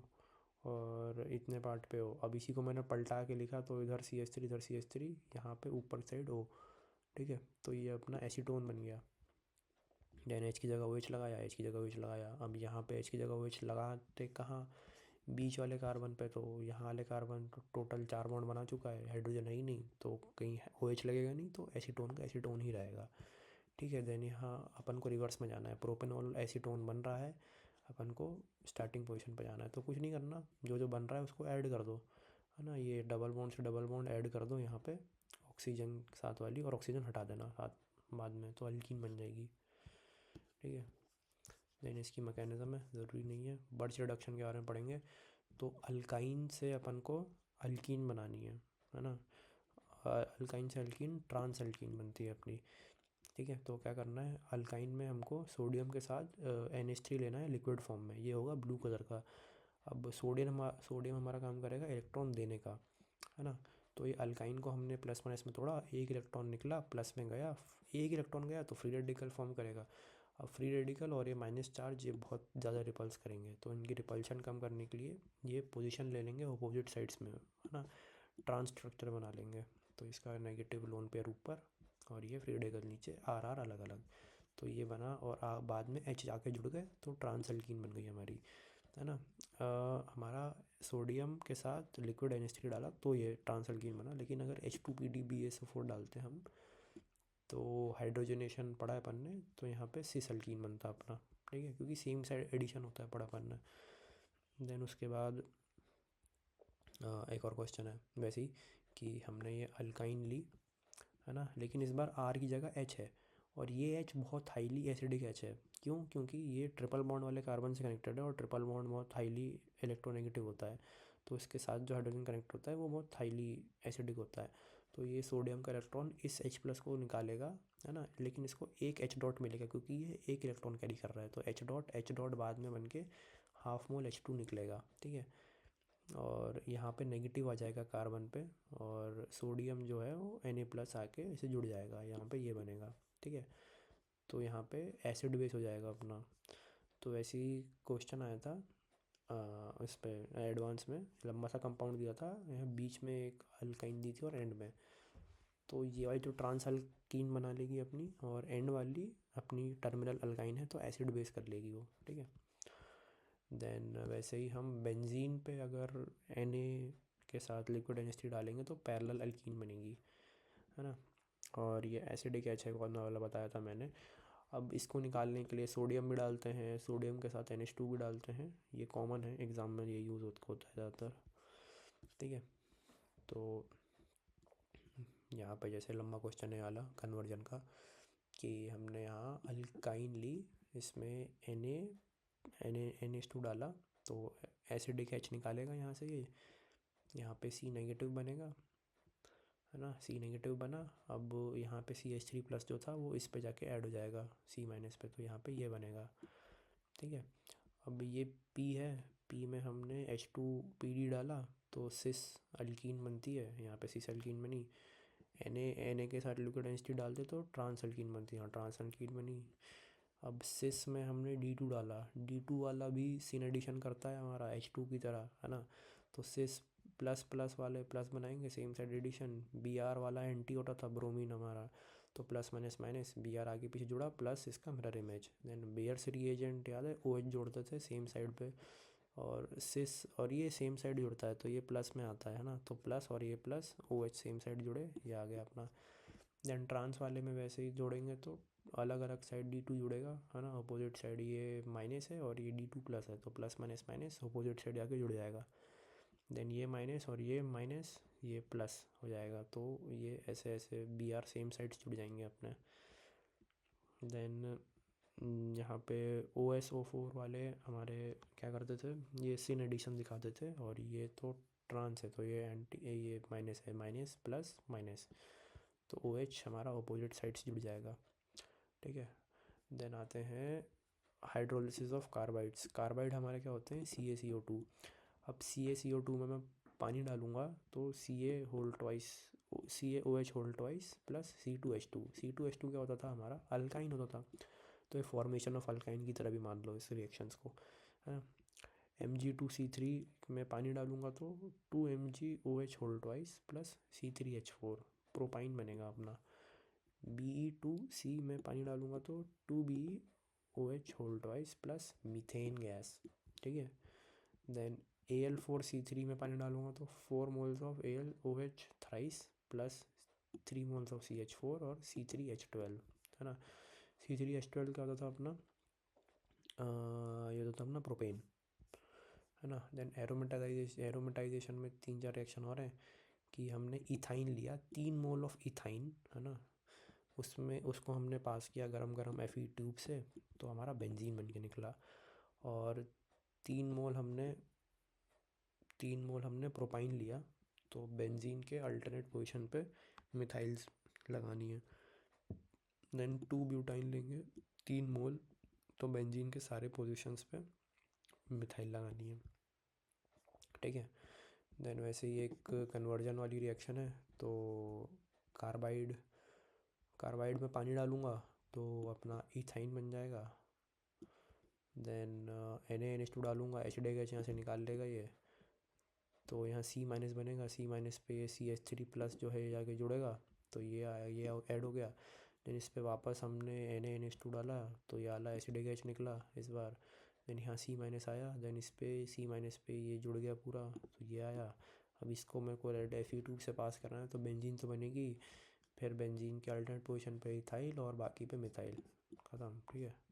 और इतने पार्ट पे O। अब इसी को मैंने पलटा के लिखा, तो इधर CH3, इधर CH3, यहाँ पे ऊपर साइड O, ठीक है। तो ये अपना एसीटोन बन गया। देन H की जगह OH लगाया, H की जगह OH लगाया, अब यहाँ पे H की जगह OH लगाते कहाँ, बीच वाले कार्बन पे तो यहाँ वाले कार्बन तो टोटल 4 बॉन्ड बना चुका है, हाइड्रोजन है ही नहीं, तो कहीं OH लगेगा नहीं, तो एसीटोन का एसीटोन ही रहेगा। ठीक है, देन यहाँ अपन को रिवर्स में जाना है, प्रोपेनॉल एसीटोन बन रहा है, अपन को स्टार्टिंग पोजीशन पे जाना है। तो कुछ नहीं करना, जो जो बन रहा है उसको ऐड कर दो, है ना। ये डबल बॉन्ड से डबल बॉन्ड ऐड कर दो यहाँ पे ऑक्सीजन साथ वाली, और ऑक्सीजन हटा देना साथ बाद में, तो अल्कीन बन जाएगी। ठीक है, देन इसकी मैकेनिज्म है, ज़रूरी नहीं है, बर्च रिडक्शन के बारे में पढ़ेंगे। तो अल्काइन से अपन को अल्कीन बनानी है ना। अल्काइन से अल्कीन ट्रांस अल्कीन बनती है अपनी। ठीक है, तो क्या करना है, अल्काइन में हमको सोडियम के साथ NH3 लेना है लिक्विड फॉर्म में, ये होगा ब्लू कलर का। अब सोडियम हमारा काम करेगा इलेक्ट्रॉन देने का, है ना। तो ये अल्काइन को हमने प्लस माइनस में तोड़ा, एक इलेक्ट्रॉन निकला प्लस में गया, एक इलेक्ट्रॉन गया तो फ्री रेडिकल फॉर्म करेगा। अब फ्री रेडिकल और ये माइनस चार्ज ये बहुत ज़्यादा रिपल्स करेंगे, तो इनकी रिपल्शन कम करने के लिए ये पोजीशन ले लेंगे अपोजिट साइड्स में, है ना। ट्रांस स्ट्रक्चर बना लेंगे, तो इसका नेगेटिव लोन पेयर ऊपर और ये फ्री रेडिकल नीचे, RR अलग अलग, तो ये बना। और बाद में H जाके जुड़ गए तो ट्रांस अल्कीन बन गई हमारी, है ना। हमारा सोडियम के साथ लिक्विड NH3 डाला तो ये ट्रांस अल्कीन बना, लेकिन अगर H2PDBSO4 डालते हम तो हाइड्रोजनेशन पढ़ा है अपन ने, तो यहाँ पे सिस अल्कीन बनता अपना। ठीक है, क्योंकि सेम साइड एडिशन होता है, पढ़ा अपन ने। देन उसके बाद एक और क्वेश्चन है वैसे ही, कि हमने ये अल्काइन ली, है ना, लेकिन इस बार R की जगह H है, और ये H बहुत हाईली एसिडिक H है। क्यों? क्योंकि ये ट्रिपल बॉन्ड वाले कार्बन से कनेक्टेड है, और ट्रिपल बॉन्ड बहुत हाईली इलेक्ट्रोनेगेटिव होता है, तो इसके साथ जो हाइड्रोजन कनेक्ट होता है वो बहुत हाईली एसिडिक होता है। तो ये सोडियम का इलेक्ट्रॉन इस H+ को निकालेगा, है ना, लेकिन इसको एक H डॉट मिलेगा, क्योंकि ये एक इलेक्ट्रॉन कैरी कर रहा है, तो H डॉट बाद में बन के हाफ मोल H2 निकलेगा। ठीक है, और यहाँ पे नेगेटिव आ जाएगा कार्बन पे, और सोडियम जो है वो Na+ आके इसे जुड़ जाएगा, यहाँ पे ये बनेगा। ठीक है, तो यहाँ पे एसिड बेस हो जाएगा अपना। तो ऐसे ही क्वेश्चन आया था इस पे एडवांस में, लंबा सा कंपाउंड दिया था, यहाँ बीच में एक अल्काइन दी थी और एंड में, तो ये वाली तो ट्रांस अल्कीन बना लेगी अपनी, और एंड वाली अपनी टर्मिनल अल्काइन है तो एसिड बेस कर लेगी वो। ठीक है, देन वैसे ही हम बेंजीन पे अगर Na के साथ लिक्विड NH3 डालेंगे तो पैरेलल अल्कीन बनेगी, है ना। और ये एसिडिक H है कौन वाला बताया था मैंने। अब इसको निकालने के लिए सोडियम भी डालते हैं, सोडियम के साथ NH2 भी डालते हैं, ये कॉमन है एग्ज़ाम में, ये यूज़ होता है ज़्यादातर। ठीक है, तो यहाँ पे जैसे लंबा क्वेश्चन है वाला कन्वर्जन का, कि हमने यहाँ अल्काइन ली, इसमें NH2 डाला, तो एसिडिक H निकालेगा यहाँ से, ये यहाँ पे C नेगेटिव बनेगा, है ना, C नेगेटिव बना। अब यहाँ पे CH3+ जो था वो इस पे जाके ऐड हो जाएगा C- पे, तो यहाँ पे ये बनेगा। ठीक है, अब ये P है, P में हमने H2PD डाला तो सिस अल्कीन बनती है, यहाँ पे सिस अल्कीन बनी। Na के साथ लिक्विड NH3 डालते तो ट्रांस अल्कीन बनती है, हाँ ट्रांस अल्कीन बनी। अब सिस में हमने D2 डाला, D2 वाला भी सिन एडिशन करता है हमारा H2 की तरह, है ना। तो सिस प्लस प्लस वाले प्लस बनाएंगे, सेम साइड एडिशन। Br वाला एंटी होता था ब्रोमीन हमारा, तो प्लस माइनस माइनस, Br आगे पीछे जुड़ा, प्लस इसका mirror image. Then Baeyer's reagent याद है, OH जोड़ते थे सेम साइड पे, और सिस और ये सेम साइड जुड़ता है तो ये प्लस में आता है ना, तो प्लस और ये प्लस, OH सेम साइड जुड़े, ये आ गया अपना। देन ट्रांस वाले में वैसे ही जोड़ेंगे तो अलग अलग साइड D2 जुड़ेगा, है ना, अपोजिट साइड ये माइनस है और ये D2+ है, तो plus minus minus opposite side आके जुड़ जाएगा। देन ये माइनस और ये माइनस, ये प्लस हो जाएगा, तो ये ऐसे ऐसे Br सेम साइड्स जुड़ जाएंगे अपने। देन यहाँ पे OSO4 वाले हमारे क्या करते थे, ये सिन एडिशन दिखाते थे, और ये तो ट्रांस है तो ये एंटी, ये माइनस है, माइनस प्लस माइनस, तो OH हमारा अपोजिट साइड से जुड़ जाएगा। ठीक है, देन आते हैं हाइड्रोलिसिस ऑफ कार्बाइड्स। कार्बाइड हमारे क्या होते हैं, CaCO2। अब CaCO2 में मैं पानी डालूंगा तो CaOH whole twice plus C2H2। C2H2 क्या होता था हमारा, अल्काइन होता था, तो ये फॉर्मेशन ऑफ अल्काइन की तरह भी मान लो इस रिएक्शंस को, है ना। Mg2C3 में पानी डालूंगा तो 2MgOH whole twice plus C3H4 propyne बनेगा अपना। Be2C में पानी डालूंगा तो 2BeOH whole twice plus methane gas. ठीक है, देन Al4C3 में पानी डालूँगा तो 4 moles of AlOH thrice plus 3 moles of CH4 और C3H12, है ना। C3H12 क्या होता था अपना, ये होता था अपना प्रोपेन, है ना। देन एरोमेटाइजेशन में 3-4 रिएक्शन और हैं कि हमने इथाइन लिया, 3 मोल ऑफ इथाइन, है ना, उसमें उसको हमने पास किया गरम गरम Fe ट्यूब से, तो हमारा बेंजीन बन के निकला। और 3 मोल हमने प्रोपाइन लिया, तो बेंजीन के अल्टरनेट पोजीशन पे मिथाइल्स लगानी है। देन 2 ब्यूटाइन लेंगे 3 मोल, तो बेंजीन के सारे पोजीशंस पे मिथाइल लगानी है, ठीक है। देन वैसे ही एक कन्वर्जन वाली रिएक्शन है, तो कार्बाइड में पानी डालूँगा तो अपना इथाइन बन जाएगा। देन Na NH2 डालूँगा, H यहाँ से निकाल लेगा ये, तो यहाँ C- बनेगा, C- पे CH3+ जो है ये जाके जुड़ेगा, तो ये ऐड हो गया। देन इस पे वापस हमने Na NH2 डाला, तो ये आला H निकला इस बार। देन यहाँ C- आया, देन इस पे C- पे ये जुड़ गया पूरा, तो ये आया। अब इसको मेरे को रेड Fe ट्यूब से पास करना है, तो बेंजीन तो बनेगी, फिर बेंजीन के अल्टरनेट पोजीशन पे इथाइल और बाकी पे मिथाइल, ख़त्म, ठीक है।